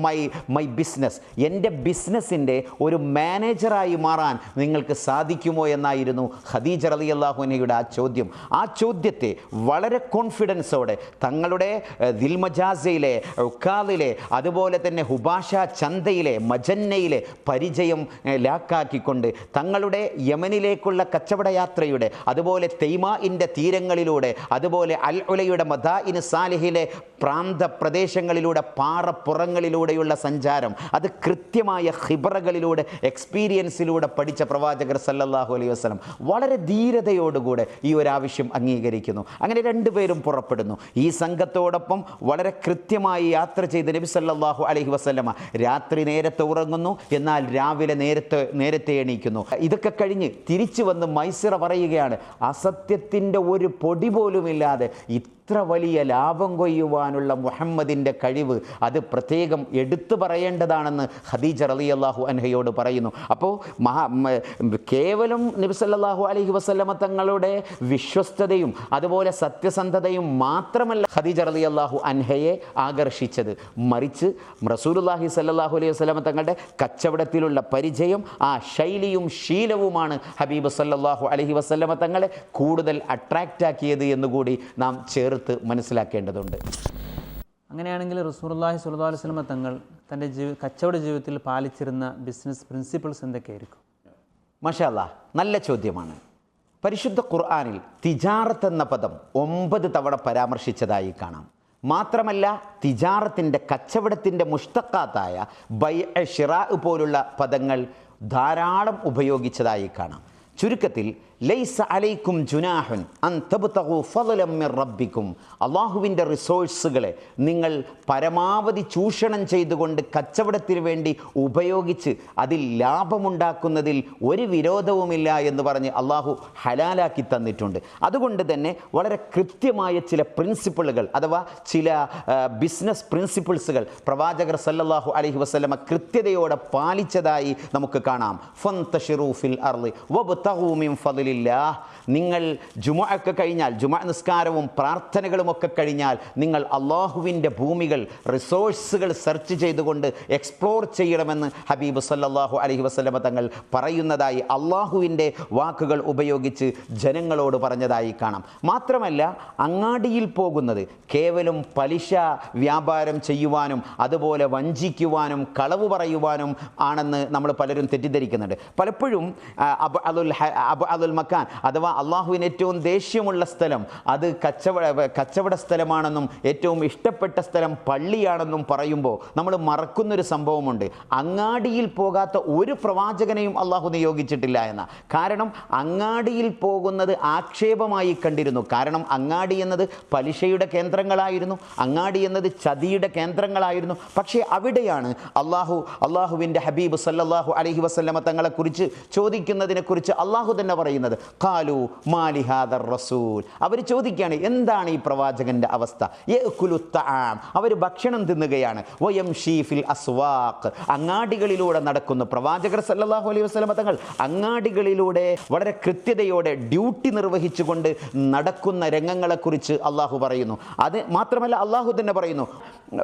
my business, എൻ്റെ ബിസിനസ്സിൻ്റെ ഒരു മാനേജറായി മാറാൻ നിങ്ങൾക്ക് സാധിക്കുമോ എന്നായിരുന്നു ഖദീജ റളിയല്ലാഹു അൻഹയുടെ ആ ചോദ്യം. ആ ചോദ്യത്തെ വളരെ കോൺഫിഡൻസോടെ തങ്ങളുടെ ദിൽമജാസയിലെ, ഉക്കാദിലെ, അതുപോലെ തന്നെ ഹുബാഷ ചന്തയിലെ, മജന്നയിലെ പരിചയം ലാക്കാക്കിക്കൊണ്ട് തങ്ങളുടെ യമനിലേക്കുള്ള കച്ചവട യാത്രയുടെ, അതുപോലെ തെയ്മാഇൻ്റെ തീരങ്ങളിലൂടെ, അതുപോലെ അൽ ഉലയുടെ മദാഇൻ സാലിഹിലെ പ്രാന്ത പ്രദേശങ്ങളിലൂടെ, പാറപ്പുറങ്ങളിലൂടെയുള്ള സഞ്ചാരം, അത് കൃത്യമായ ഖിബ്റകളിലൂടെ, എക്സ്പീരിയൻസിലൂടെ പഠിച്ച പ്രവാചകർ സല്ലല്ലാഹു അലൈഹി വസല്ലം വളരെ ധീരതയോടുകൂടെ ഈ ഒരു ആവശ്യം അംഗീകരിക്കുന്നു. അങ്ങനെ രണ്ടുപേരും പുറപ്പെടുന്നു. ഈ സംഘത്തോടൊപ്പം വളരെ കൃത്യമായി യാത്ര ചെയ്ത് നബി സല്ലല്ലാഹു അലൈഹി വസല്ലമ രാത്രി നേരത്തെ ഉറങ്ങുന്നു, എന്നാൽ രാവിലെ നേരത്തെ എണീക്കുന്നു. ഇതൊക്കെ കഴിഞ്ഞ് തിരിച്ചു വന്ന് മൈസിറ പറയുകയാണ്, അസത്യത്തിൻ്റെ ഒരു പൊടി പോലുമില്ലാതെ ഇത്ര വലിയ ലാഭം കൊയ്യുവാനുള്ള മുഹമ്മദിൻ്റെ കഴിവ് അത് പ്രത്യേകം എടുത്തു പറയേണ്ടതാണെന്ന് ഖദീജ റളിയല്ലാഹു അൻഹയോട് പറയുന്നു. അപ്പോൾ കേവലം നബി സല്ലല്ലാഹു അലൈഹി വസല്ലമ തങ്ങളുടെ വിശ്വസ്തതയും അതുപോലെ സത്യസന്ധതയും മാത്രമല്ല ഖദീജ റളിയല്ലാഹു അൻഹയെ ആകർഷിച്ചത്, മറിച്ച് റസൂലുള്ളാഹി സല്ലല്ലാഹു അലൈഹി വസല്ലമ തങ്ങളുടെ കച്ചവടത്തിലുള്ള പരിചയം, ആ ശൈലിയും ശീലവുമാണ് ഹബീബ് സല്ലല്ലാഹു അലൈഹി വസല്ലമ തങ്ങളെ കൂടുതൽ അട്രാക്റ്റ് ആക്കിയത് എന്നുകൂടി നാം ചേർത്ത് മനസ്സിലാക്കേണ്ടതുണ്ട്. അങ്ങനെയാണെങ്കിൽ റസൂലുള്ളാഹി സ്വല്ലല്ലാഹു അലൈഹി വസല്ലമ തങ്ങൾ തൻ്റെ കച്ചവട ജീവിതത്തിൽ പാലിച്ചിരുന്ന ബിസിനസ് പ്രിൻസിപ്പിൾസ് എന്തൊക്കെയായിരിക്കും? മാഷാ അല്ലാഹ്, നല്ല ചോദ്യമാണ്. പരിശുദ്ധ ഖുർആനിൽ തിജാറത്ത് എന്ന പദം 9 തവണ പരാമർശിച്ചതായി കാണാം. മാത്രമല്ല തിജാറത്തിൻ്റെ, കച്ചവടത്തിൻ്റെ മുഷ്തഖാത്തായ ബൈഅ ശിറാ പോലുള്ള പദങ്ങൾ ധാരാളം ഉപയോഗിച്ചതായി കാണാം. ചുരുക്കത്തിൽ ലൈസ അലൈക്കും ജുനാഹുൻ അൻ തബ്തഗു ഫളലൻ മിർ റബ്ബിക്കും, അള്ളാഹുവിൻ്റെ റിസോഴ്സുകളെ നിങ്ങൾ പരമാവധി ചൂഷണം ചെയ്തുകൊണ്ട് കച്ചവടത്തിന് വേണ്ടി ഉപയോഗിച്ച് അതിൽ ലാഭമുണ്ടാക്കുന്നതിൽ ഒരു വിരോധവുമില്ല എന്ന് പറഞ്ഞ് അള്ളാഹു ഹലാലാക്കി തന്നിട്ടുണ്ട്. അതുകൊണ്ട് തന്നെ വളരെ കൃത്യമായ ചില പ്രിൻസിപ്പിളുകൾ അഥവാ ചില ബിസിനസ് പ്രിൻസിപ്പിൾസുകൾ പ്രവാചകർ സല്ലല്ലാഹു അലൈഹി വസല്ലമ കൃത്യതയോടെ പാലിച്ചതായി നമുക്ക് കാണാം. ഫന്തശിറൂ ഫിൽ അർളി വബ്തഗൂ മിൻ ഫളലി, നിങ്ങൾ ജുമുഅക്ക് കഴിഞ്ഞാൽ, ജുമുഅ നിസ്കാരവും പ്രാർത്ഥനകളുമൊക്കെ കഴിഞ്ഞാൽ നിങ്ങൾ അള്ളാഹുവിൻ്റെ ഭൂമികൾ, റിസോഴ്സുകൾ സെർച്ച് ചെയ്തുകൊണ്ട് എക്സ്പ്ലോർ ചെയ്യണമെന്ന് ഹബീബ് സല്ലല്ലാഹു അലൈഹി വസല്ലമ തങ്ങൾ പറയുന്നതായി അള്ളാഹുവിൻ്റെ വാക്കുകൾ ഉപയോഗിച്ച് ജനങ്ങളോട് പറഞ്ഞതായി കാണാം. മാത്രമല്ല അങ്ങാടിയിൽ പോകുന്നത് കേവലം പലിശ വ്യാപാരം ചെയ്യുവാനും അതുപോലെ വഞ്ചിക്കുവാനും കളവ് പറയുവാനും ആണെന്ന് നമ്മൾ പലരും തെറ്റിദ്ധരിക്കുന്നുണ്ട്. പലപ്പോഴും അബുൽ മക്കാൻ അഥവാ അള്ളാഹുവിന് ഏറ്റവും ദേഷ്യമുള്ള സ്ഥലം അത് കച്ചവട സ്ഥലമാണെന്നും ഏറ്റവും ഇഷ്ടപ്പെട്ട സ്ഥലം പള്ളിയാണെന്നും പറയുമ്പോൾ നമ്മൾ മറക്കുന്നൊരു സംഭവമുണ്ട്. അങ്ങാടിയിൽ പോകാത്ത ഒരു പ്രവാചകനെയും അള്ളാഹു നിയോഗിച്ചിട്ടില്ല എന്ന. കാരണം അങ്ങാടിയിൽ പോകുന്നത് ആക്ഷേപമായി കണ്ടിരുന്നു. കാരണം അങ്ങാടി എന്നത് പലിശയുടെ കേന്ദ്രങ്ങളായിരുന്നു, അങ്ങാടി എന്നത് ചതിയുടെ കേന്ദ്രങ്ങളായിരുന്നു. പക്ഷേ അവിടെയാണ് അള്ളാഹുവിൻ്റെ ഹബീബ് സല്ലല്ലാഹു അലൈഹി വസല്ലമ തങ്ങളെക്കുറിച്ച് ചോദിക്കുന്നതിനെക്കുറിച്ച് അള്ളാഹു തന്നെ പറയുന്നത്. ഖാലു മാലി ഹാദർ റസൂൽ, അവർ ചോദിക്കുകയാണ് എന്താണ് ഈ പ്രവാചകന്റെ അവസ്ഥ? യഅ്കുലു തആം, അവർ ഭക്ഷണം തിന്നുകയാണ്. വയംശീ ഫിൽ അസ്വാഖ്, അങ്ങാടികളിലൂടെ നടക്കുന്നു. പ്രവാചകർ സല്ലല്ലാഹു അലൈഹി വസല്ലമ തങ്ങൾ അങ്ങാടികളിലൂടെ വളരെ കൃത്യതയോടെ ഡ്യൂട്ടി നിർവഹിച്ചുകൊണ്ട് നടക്കുന്ന രംഗങ്ങളെക്കുറിച്ച് അള്ളാഹു പറയുന്നു. അത് മാത്രമല്ല അള്ളാഹു തന്നെ പറയുന്നു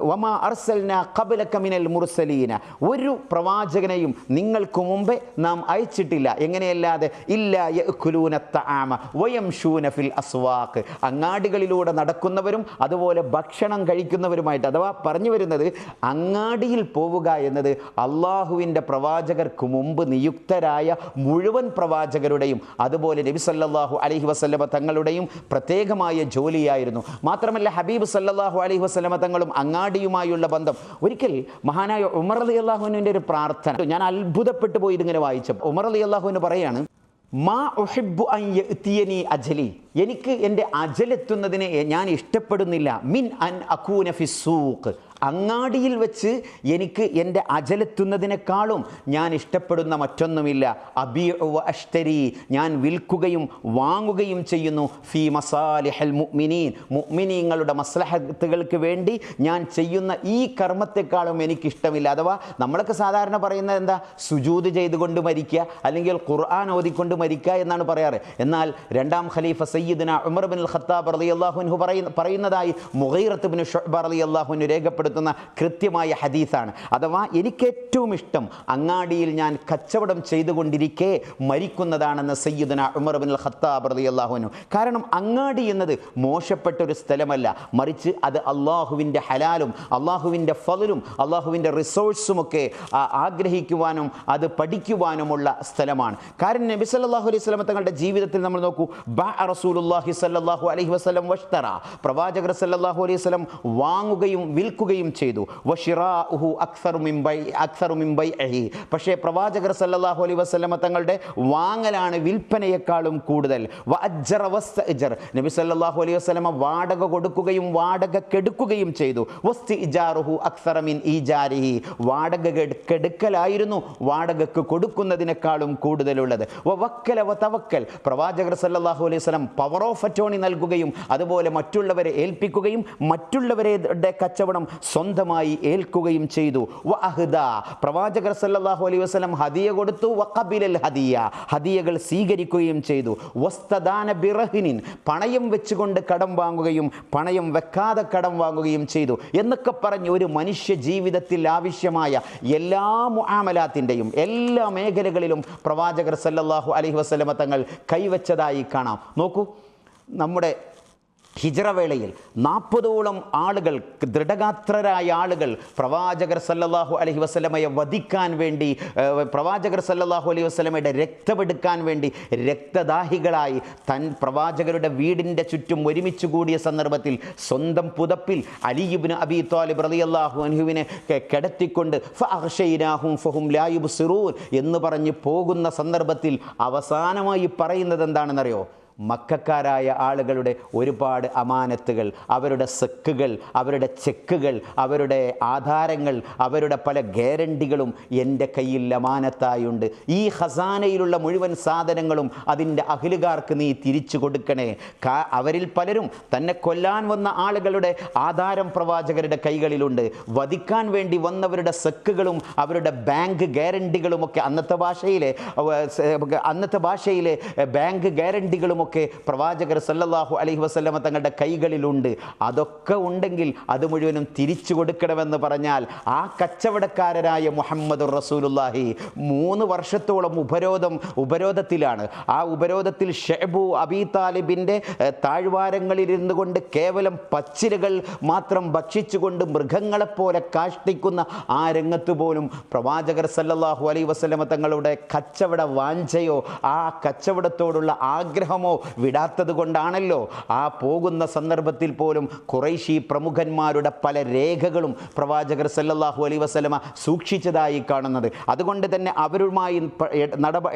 വമാ അർസൽനാ ഖബ്ലക മിനൽ മുർസലീന, ഒരു പ്രവാചകനെയും നിങ്ങൾക്ക് മുമ്പേ നാം അയച്ചിട്ടില്ല. എങ്ങനെയല്ലാതെ ഇല്ലാ യഅ്കുലൂന തആമ വയംശൂന ഫിൽ അസ്വാഖ്, അങ്ങാടികളിലൂടെ നടക്കുന്നവരും അതുപോലെ ഭക്ഷണം കഴിക്കുന്നവരുമായിട്ട്. അഥവാ പറഞ്ഞു വരുന്നത്, അങ്ങാടിയിൽ പോവുക എന്നത് അള്ളാഹുവിൻ്റെ പ്രവാചകർക്ക് മുമ്പ് നിയുക്തരായ മുഴുവൻ പ്രവാചകരുടെയും അതുപോലെ നബി സല്ലല്ലാഹു അലൈഹി വസല്ലമ തങ്ങളുടെയും പ്രത്യേകമായ ജോലിയായിരുന്നു. മാത്രമല്ല ഹബീബ് സല്ലല്ലാഹു അലൈഹി വസല്ലമ തങ്ങളും അങ്ങാടിയുമായുള്ള ബന്ധം. ഒരിക്കൽ മഹാനായ ഉമർ റളിയല്ലാഹുവിൻ്റെ ഒരു പ്രാർത്ഥന ഞാൻ അത്ഭുതപ്പെട്ടു പോയി ഇതിങ്ങനെ വായിച്ചപ്പോൾ. ഉമർ റളിയല്ലാഹുവിന് പറയാണ്, മാ ഉഹിബ്ബു അൻ യഅ്തിയനി അജലി, എനിക്ക് എൻ്റെ അജലെത്തുന്നതിനെ ഞാൻ ഇഷ്ടപ്പെടുന്നില്ല. മിൻ അൻ അകൂന ഫിസ്സൂഖ്, അങ്ങാടിയിൽ വെച്ച് എനിക്ക് എൻ്റെ അജലെത്തുന്നതിനേക്കാളും ഞാൻ ഇഷ്ടപ്പെടുന്ന മറ്റൊന്നുമില്ല. അബീഉ വ അഷ്തരി, ഞാൻ വിൽക്കുകയും വാങ്ങുകയും ചെയ്യുന്നു. ഫീ മസാലിഹൽ മുഅ്മിനീൻ, മുഅ്മിനീങ്ങളുടെ മസ്ലഹത്തുകൾക്ക് വേണ്ടി ഞാൻ ചെയ്യുന്ന ഈ കർമ്മത്തെക്കാളും എനിക്കിഷ്ടമില്ല. അഥവാ നമ്മളൊക്കെ സാധാരണ പറയുന്നത് എന്താ, സുജൂദ് ചെയ്തുകൊണ്ട് മരിക്കുക അല്ലെങ്കിൽ ഖുർആൻ ഓതിക്കൊണ്ട് മരിക്കുക എന്നാണ് പറയാറ്. എന്നാൽ രണ്ടാം ഖലീഫ സയ്യിദുന ഉമർ ഇബ്നുൽ ഖത്താബ് റളിയല്ലാഹു അൻഹു പറയുന്നതായി മുഗീറത്ത് ഇബ്നു ശുഅബ റളിയല്ലാഹു അൻഹു രേഖപ്പെടുത്തുന്ന കൃത്യമായ ഹദീസാണ്. അഥവാ എനിക്ക് ഏറ്റവും ഇഷ്ടം അങ്ങാടിയിൽ ഞാൻ കച്ചവടം ചെയ്തുകൊണ്ടിരിക്കെ മരിക്കുന്നതാണെന്ന് സയ്യിദുന ഉമർ ഇബ്നുൽ ഖത്താബ് റളിയല്ലാഹു അൻഹു. കാരണം അങ്ങാടി എന്നത് മോശപ്പെട്ട ഒരു സ്ഥലമല്ല, മറിച്ച് അത് അള്ളാഹുവിൻ്റെ ഹലാലും അള്ളാഹുവിൻ്റെ ഫളലും അള്ളാഹുവിൻ്റെ റിസോഴ്സുമൊക്കെ ആഗ്രഹിക്കുവാനും അത് പഠിക്കുവാനുമുള്ള സ്ഥലമാണ്. കാരണം നബി സല്ലല്ലാഹു അലൈഹി വസല്ലം തങ്ങളുടെ ജീവിതത്തിൽ നമ്മൾ നോക്കൂ, റസൂലുള്ളാഹി സല്ലല്ലാഹു അലൈഹി വസല്ലം വഷ്തറ, പ്രവാചകർ സല്ലല്ലാഹു അലൈഹി വസല്ലം വാങ്ങുകയും വിൽക്കുകയും ചെയ്തു. വശിറാഉഹു അക്സറു മിൻ ബൈഇഹി, പക്ഷേ പ്രവാചകർ സല്ലല്ലാഹു അലൈഹി വസല്ലം തങ്ങളുടെ വാങ്ങലാണ് വിൽപ്പനയേക്കാളും കൂടുതൽ. വഅജ്റ വസ്തഅജർ, നബി സല്ലല്ലാഹു അലൈഹി വസല്ലം വാടക കൊടുക്കുകയും വാടക കെടുക്കുകയും ചെയ്തു. വസ്തിജാറുഹു അക്സറ മിൻ ഈജാരിഹി, വാടക കെടുക്കലായിരുന്നു വാടകക്ക് കൊടുക്കുന്നതിനേക്കാളും കൂടുതലുള്ളത്. വവക്കല വതവക്കൽ, പ്രവാചകർ സല്ലല്ലാഹു അലൈഹി വസല്ലം പവർ ഓഫ് അറ്റോർണി നൽകുകയും അതുപോലെ മറ്റുള്ളവരെ ഏൽപ്പിക്കുകയും മറ്റുള്ളവരുടെ കച്ചവടം സ്വന്തമായി ഏൽക്കുകയും ചെയ്തു. വഅഹ്ദ, പ്രവാചകർ സല്ലല്ലാഹു അലൈഹി വസല്ലം ഹദിയ കൊടുത്തു. വഖബിലൽ ഹദിയ, ഹദിയകൾ സ്വീകരിക്കുകയും ചെയ്തു. വസ്തദാന ബിറഹിനിൻ, പണയം വെച്ചുകൊണ്ട് കടം വാങ്ങുകയും പണയം വെക്കാതെ കടം വാങ്ങുകയും ചെയ്തു എന്നൊക്കെ പറഞ്ഞ് ഒരു മനുഷ്യ ജീവിതത്തിൽ ആവശ്യമായ എല്ലാ മുആമലാത്തിൻ്റെയും എല്ലാ മേഖലകളിലും പ്രവാചകർ സല്ലല്ലാഹു അലൈഹി വസല്ലമ തങ്ങൾ കൈവച്ചതായി കാണാം. നോക്കൂ, നമ്മുടെ ഹിജ്റ വേളയിൽ 40ഓളം ആളുകൾ, ദൃഢഗാത്രരായ ആളുകൾ പ്രവാചകർ സല്ലല്ലാഹു അലൈഹി വസല്ലമയെ വധിക്കാൻ വേണ്ടി, പ്രവാചകർ സല്ലല്ലാഹു അലൈഹി വസല്ലമയുടെ രക്തമെടുക്കാൻ വേണ്ടി രക്തദാഹികളായി പ്രവാചകരുടെ വീടിൻ്റെ ചുറ്റും ഒരുമിച്ച് കൂടിയ സന്ദർഭത്തിൽ സ്വന്തം പുതപ്പിൽ അലി ഇബ്നു അബീ ത്വാലിബ് റളിയല്ലാഹു അൻഹുവിനെ കിടത്തിക്കൊണ്ട് ഫഅഗ്ശൈനാഹും ഫഹും ലാ യുബ്സിറൂൻ എന്ന് പറഞ്ഞ് പോകുന്ന സന്ദർഭത്തിൽ അവസാനമായി പറയുന്നത് എന്താണെന്നറിയോ? മക്കക്കാരായ ആളുകളുടെ ഒരുപാട് അമാനത്തുകൾ, അവരുടെ സെക്കുകൾ, അവരുടെ ചെക്കുകൾ, അവരുടെ ആധാരങ്ങൾ, അവരുടെ പല ഗ്യാരണ്ടികളും എൻ്റെ കയ്യിൽ അമാനത്തായുണ്ട്. ഈ ഖസാനയിലുള്ള മുഴുവൻ സാധനങ്ങളും അതിൻ്റെ അഹ്ലുകാർക്ക് നീ തിരിച്ചു കൊടുക്കണേ. അവരിൽ പലരും തന്നെ കൊല്ലാൻ വന്ന ആളുകളുടെ ആധാരം പ്രവാചകരുടെ കൈകളിലുണ്ട്. വധിക്കാൻ വേണ്ടി വന്നവരുടെ സെക്കുകളും അവരുടെ ബാങ്ക് ഗ്യാരണ്ടികളുമൊക്കെ അന്നത്തെ ഭാഷയിലെ ബാങ്ക് ഗ്യാരണ്ടികളും ഒക്കെ പ്രവാചകർ സല്ലല്ലാഹു അലൈഹി വസല്ലമ തങ്ങളുടെ കൈകളിലുണ്ട്. അതൊക്കെ ഉണ്ടെങ്കിൽ അത് മുഴുവനും തിരിച്ചു കൊടുക്കണമെന്ന് പറഞ്ഞാൽ ആ കച്ചവടക്കാരനായ മുഹമ്മദുർ റസൂലുള്ളാഹി 3 വർഷത്തോളം ഉപരോധത്തിലാണ്. ആ ഉപരോധത്തിൽ ഷഅബു അബീ താലിബിൻ്റെ താഴ്വാരങ്ങളിലിരുന്നു കൊണ്ട് കേവലം പച്ചിലകൾ മാത്രം ഭക്ഷിച്ചുകൊണ്ട് മൃഗങ്ങളെപ്പോലെ കാഷ്ടിക്കുന്ന ആ രംഗത്ത് പോലും പ്രവാചകർ സല്ലല്ലാഹു അലൈഹി വസല്ലമ തങ്ങളുടെ കച്ചവട വാഞ്ചയോ ആ കച്ചവടത്തോടുള്ള ആഗ്രഹമോ വിടാത്തത് കൊണ്ടാണല്ലോ ആ പോകുന്ന സന്ദർഭത്തിൽ പോലും ഖുറൈശി പ്രമുഖന്മാരുടെ പല രേഖകളും പ്രവാചകർ സല്ലല്ലാഹു അലൈഹി വസല്ലമ സൂക്ഷിച്ചതായി കാണുന്നത്. അതുകൊണ്ട് തന്നെ അവരുമായി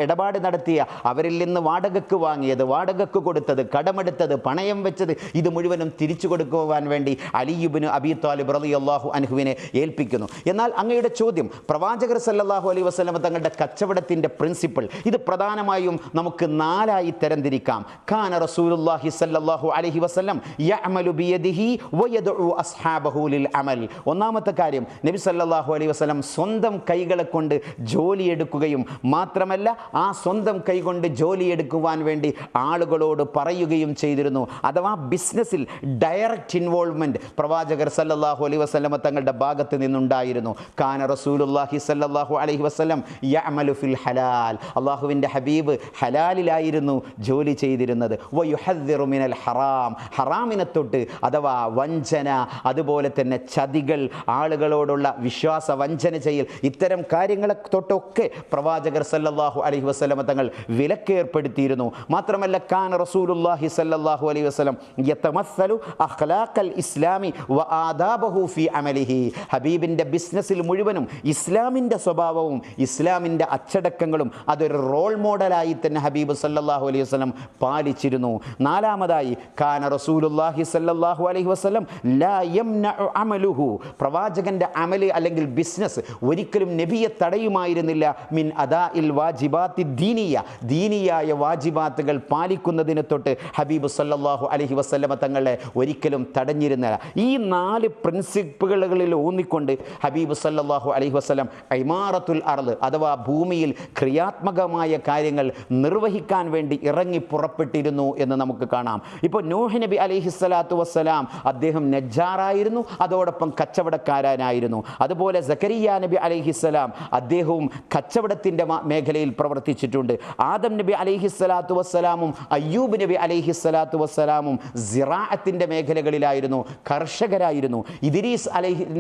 ഇടപാട് നടത്തിയ, അവരിൽ നിന്ന് വാടകയ്ക്ക് വാങ്ങിയത്, വാടകയ്ക്ക് കൊടുത്തത്, കടമെടുത്തത്, പണയം വെച്ചത്, ഇത് മുഴുവനും തിരിച്ചു കൊടുക്കുവാൻ വേണ്ടി അലി ഇബ്നു അബീ ത്വാലിബ് റളിയല്ലാഹു അൻഹുവിനെ ഏൽപ്പിക്കുന്നു. എന്നാൽ അങ്ങയുടെ ചോദ്യം, പ്രവാചകർ സല്ലല്ലാഹു അലൈഹി വസല്ലമ തങ്ങളുടെ കച്ചവടത്തിൻ്റെ പ്രിൻസിപ്പിൾ, ഇത് പ്രധാനമായും നമുക്ക് 4ആയി തരംതിരിക്കാം. കാന റസൂലുള്ളാഹി സ്വല്ലല്ലാഹു അലൈഹി വസല്ലം യഅമലു ബിയദിഹി വയദഉ അസ്ഹാബഹു ലിൽ അമൽ. ഒന്നാമത്തെ കാര്യം, നബി സല്ലല്ലാഹു അലൈഹി വസല്ലം സ്വന്തം കൈകളെ കൊണ്ട് ജോലിയെടുക്കുകയും മാത്രമല്ല ആ സ്വന്തം കൈകൊണ്ട് ജോലിയെടുക്കുവാൻ വേണ്ടി ആളുകളോട് പറയുകയും ചെയ്തിരുന്നു. അഥവാ ബിസിനസ്സിൽ ഡയറക്റ്റ് ഇൻവോൾവ്മെന്റ് പ്രവാചകർ സല്ലല്ലാഹു അലൈഹി വസല്ലം തങ്ങളുടെ ഭാഗത്ത് നിന്നുണ്ടായിരുന്നു. കാന റസൂലുള്ളാഹി സല്ലല്ലാഹു അലൈഹി വസല്ലം യഅമലു ഫിൽ ഹലാൽ. അല്ലാഹുവിൻ്റെ ഹബീബ് ഹലാലിലായിരുന്നു ജോലി ചെയ്തിരുന്നത്. വയുഹദ്ദിറു മിനൽ ഹറാം. ഹറാമിനെ തൊട്ട് അഥവാ വഞ്ചന, അതുപോലെ തന്നെ ചതികൾ, ആളുകളോടുള്ള വിശ്വാസ വഞ്ചന ചെയ്യൽ, ഇത്തരം കാര്യങ്ങളെ തൊട്ടൊക്കെ പ്രവാചകർ സല്ലല്ലാഹു അലൈഹി വസല്ലം തങ്ങൾ വിലക്കേർപ്പെടുത്തിയിരുന്നു. മാത്രമല്ല കാന റസൂലുള്ളാഹി സല്ലല്ലാഹു അലൈഹി വസല്ലം യതമസ്സലു അഖ്ലാഖൽ ഇസ്ലാമി വആദാബഹു ഫീ അമലിഹി. ഹബീബിൻ്റെ ബിസിനസ്സിൽ മുഴുവനും ഇസ്ലാമിൻ്റെ സ്വഭാവവും ഇസ്ലാമിൻ്റെ അച്ചടക്കങ്ങളും അതൊരു റോൾ മോഡലായി തന്നെ ഹബീബ് സല്ലല്ലാഹു അലൈഹി വസല്ലം പാലിച്ചിരുന്നു. നാലാമതായി കാന റസൂലുള്ളാഹി സല്ലല്ലാഹു അലൈഹി വസല്ലം ലാ യംനഉ അമലുഹു. പ്രവാചകൻ്റെ അമല് അല്ലെങ്കിൽ ബിസിനസ് ഒരിക്കലും നബിയെ തടയുമായിരുന്നില്ല മിൻ അദാഇൽ വാജിബാത്തി ദീനിയ. ദീനിയായ വാജിബാത്തുകൾ പാലിക്കുന്നതിന് തൊട്ട് ഹബീബ് സല്ലല്ലാഹു അലൈഹി വസല്ലം തങ്ങളെ ഒരിക്കലും തടഞ്ഞിരുന്നില്ല. ഈ 4 പ്രിൻസിപ്പിളുകളിൽ ഊന്നിക്കൊണ്ട് ഹബീബ് സല്ലല്ലാഹു അലൈഹി വസല്ലം ഇമാറത്തുൽ അർള് അഥവാ ഭൂമിയിൽ ക്രിയാത്മകമായ കാര്യങ്ങൾ നിർവഹിക്കാൻ വേണ്ടി ഇറങ്ങി പുറപ്പെട്ടിരുന്നു എന്ന് നമുക്ക് കാണാം. ഇപ്പോൾ നൂഹ് നബി അലൈഹിസ്സലാത്തു വസ്സലാം അദ്ദേഹം നജ്ജാറായിരുന്നു, അതോടൊപ്പം കച്ചവടക്കാരനായിരുന്നു. അതുപോലെ സക്കരിയ നബി അലൈഹിസ്സലാം അദ്ദേഹവും കച്ചവടത്തിൻ്റെ മേഖലയിൽ പ്രവർത്തിച്ചിട്ടുണ്ട്. ആദം നബി അലൈഹിസ്സലാത്തു വസ്സലാമും അയ്യൂബ് നബി അലൈഹിസ്സലാത്തു വസ്സലാമും സിറാഅത്തിൻ്റെ മേഖലകളിലായിരുന്നു, കർഷകരായിരുന്നു. ഇദ്രീസ്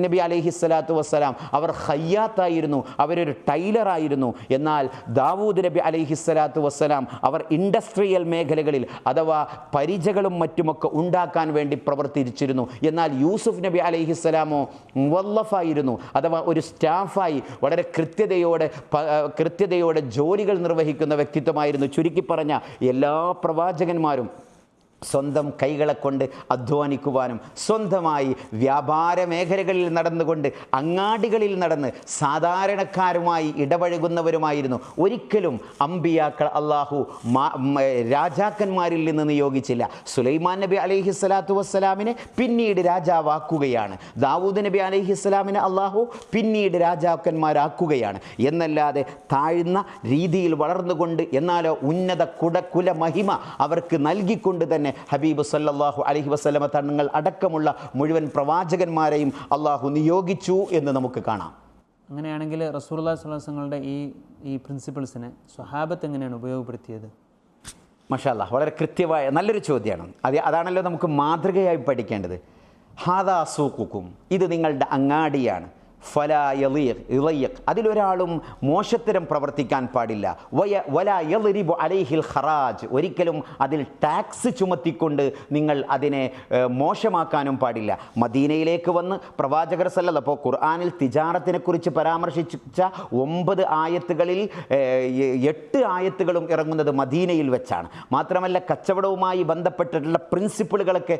നബി അലൈഹിസ്സലാത്തു വസ്സലാം അവർ ഖയ്യാത്തായിരുന്നു, അവരൊരു ടൈലറായിരുന്നു. എന്നാൽ ദാവൂദ് നബി അലൈഹിസ്സലാത്തു വസ്സലാം അവർ ഇൻഡസ്ട്രിയൽ മേഖലകളിൽ അഥവാ പരിചകളും മറ്റുമൊക്കെ ഉണ്ടാക്കാൻ വേണ്ടി പ്രവർത്തിച്ചിരുന്നു. എന്നാൽ യൂസുഫ് നബി അലൈഹിസ്സലാമോ മുവല്ലഫായിരുന്നു, അഥവാ ഒരു സ്റ്റാഫായി വളരെ കൃത്യതയോടെ ജോലികൾ നിർവഹിക്കുന്ന വ്യക്തിത്വമായിരുന്നു. ചുരുക്കി പറഞ്ഞ എല്ലാ പ്രവാചകന്മാരും സ്വന്തം കൈകളെ കൊണ്ട് അധ്വാനിക്കുവാനും സ്വന്തമായി വ്യാപാര മേഖലകളിൽ നടന്നുകൊണ്ട് അങ്ങാടികളിൽ നടന്ന് സാധാരണക്കാരുമായി ഇടപഴകുന്നവരുമായിരുന്നു. ഒരിക്കലും അമ്പിയാക്കൾ അള്ളാഹു രാജാക്കന്മാരിൽ നിന്ന് നിയോഗിച്ചില്ല. സുലൈമാൻ നബി അലൈഹിസ്സലാത്തു വസ്സലാമിനെ പിന്നീട് രാജാവാക്കുകയാണ്, ദാവൂദ് നബി അലൈഹിസ്സലാമിനെ അള്ളാഹു പിന്നീട് രാജാക്കന്മാരാക്കുകയാണ്. എന്നല്ലാതെ താഴ്ന്ന രീതിയിൽ വളർന്നുകൊണ്ട് എന്നാലോ ഉന്നത കുലമഹിമ അവർക്ക് നൽകിക്കൊണ്ട് തന്നെ ഹബീബ് സല്ലല്ലാഹു അലൈഹി വസല്ലമ തങ്ങൾ അടക്കമുള്ള മുഴുവൻ പ്രവാചകന്മാരെയും അള്ളാഹു നിയോഗിച്ചു എന്ന് നമുക്ക് കാണാം. അങ്ങനെയാണെങ്കിൽ റസൂലുള്ളാഹി സ്വല്ലല്ലാഹു അലൈഹി വസല്ലമയുടെ ഈ പ്രിൻസിപ്പിൾസിനെ സ്വഹാബത്ത് എങ്ങനെയാണ് ഉപയോഗപ്പെടുത്തിയത്? മാഷാ അല്ലാഹ്, വളരെ കൃത്യമായ നല്ലൊരു ചോദ്യമാണ്. അതാണല്ലോ നമുക്ക് മാതൃകയായി പഠിക്കേണ്ടത്. ഹാദാ സൂഖുക്കും, ഇത് നിങ്ങളുടെ അങ്ങാടിയാണ്. ഫലാ യളീഖ്, അതിലൊരാളും മോശത്തരം പ്രവർത്തിക്കാൻ പാടില്ല. വലാ യളിബു അലൈഹിൽ ഖറാജ്, ഒരിക്കലും അതിൽ ടാക്സ് ചുമത്തിക്കൊണ്ട് നിങ്ങൾ അതിനെ മോശമാക്കാനും പാടില്ല. മദീനയിലേക്ക് വന്ന് പ്രവാചകർ സല്ലല്ലാഹു, അപ്പോൾ ഖുർആനിൽ തിജാറത്തിനെ കുറിച്ച് പരാമർശിച്ച 9 ആയത്തുകളിൽ 8 ആയത്തുകളും ഇറങ്ങുന്നത് മദീനയിൽ വെച്ചാണ്. മാത്രമല്ല കച്ചവടവുമായി ബന്ധപ്പെട്ടിട്ടുള്ള പ്രിൻസിപ്പിളുകളൊക്കെ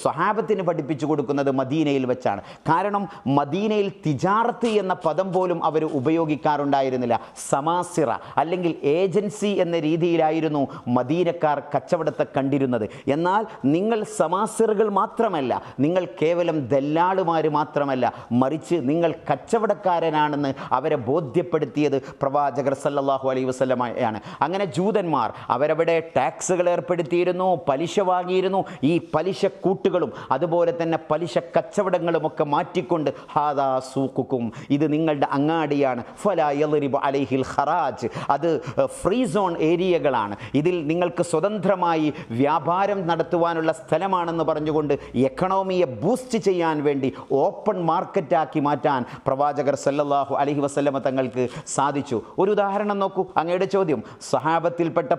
സ്വഹാബത്തിന് പഠിപ്പിച്ചു കൊടുക്കുന്നത് മദീനയിൽ വെച്ചാണ്. കാരണം മദീനയിൽ തിജാറത്ത് എന്ന പദം പോലും അവർ ഉപയോഗിക്കാറുണ്ടായിരുന്നില്ല. സമാസിറ അല്ലെങ്കിൽ ഏജൻസി എന്ന രീതിയിലായിരുന്നു മദീനക്കാർ കച്ചവടത്തെ കണ്ടിരുന്നത്. എന്നാൽ നിങ്ങൾ സമാസിറുകൾ മാത്രമല്ല, നിങ്ങൾ കേവലം ദല്ലാളുമാർ മാത്രമല്ല, മറിച്ച് നിങ്ങൾ കച്ചവടക്കാരനാണെന്ന് അവരെ ബോധ്യപ്പെടുത്തിയത് പ്രവാചകർ സല്ലല്ലാഹു അലൈഹി വസല്ലമയാണ്. അങ്ങനെ ജൂതന്മാർ അവരവിടെ ടാക്സുകൾ ഏർപ്പെടുത്തിയിരുന്നു, പലിശ വാങ്ങിയിരുന്നു. ഈ പലിശ കൂട്ടുകളും അതുപോലെ തന്നെ പലിശ കച്ചവടങ്ങളുമൊക്കെ മാറ്റിക്കൊണ്ട് ഹാദാ സൂഖുക്കും, ഇത് നിങ്ങളുടെ അങ്ങാടിയാണ്. ഫലാ യളിബു അലൈഹിൽ ഖറാജ്, അത് ഫ്രീ സോൺ ഏരിയകളാണ്, ഇതിൽ നിങ്ങൾക്ക് സ്വതന്ത്രമായി വ്യാപാരം നടത്തുവാനുള്ള സ്ഥലമാണെന്ന് പറഞ്ഞുകൊണ്ട് എക്കണോമിയെ ബൂസ്റ്റ് ചെയ്യാൻ വേണ്ടി ഓപ്പൺ മാർക്കറ്റാക്കി മാറ്റാൻ പ്രവാചകർ സല്ലല്ലാഹു അലൈഹി വസല്ലമ തങ്ങൾക്ക് സാധിച്ചു. ഒരു ഉദാഹരണം നോക്കൂ. അങ്ങയുടെ ചോദ്യം, സഹാബത്തിൽപ്പെട്ട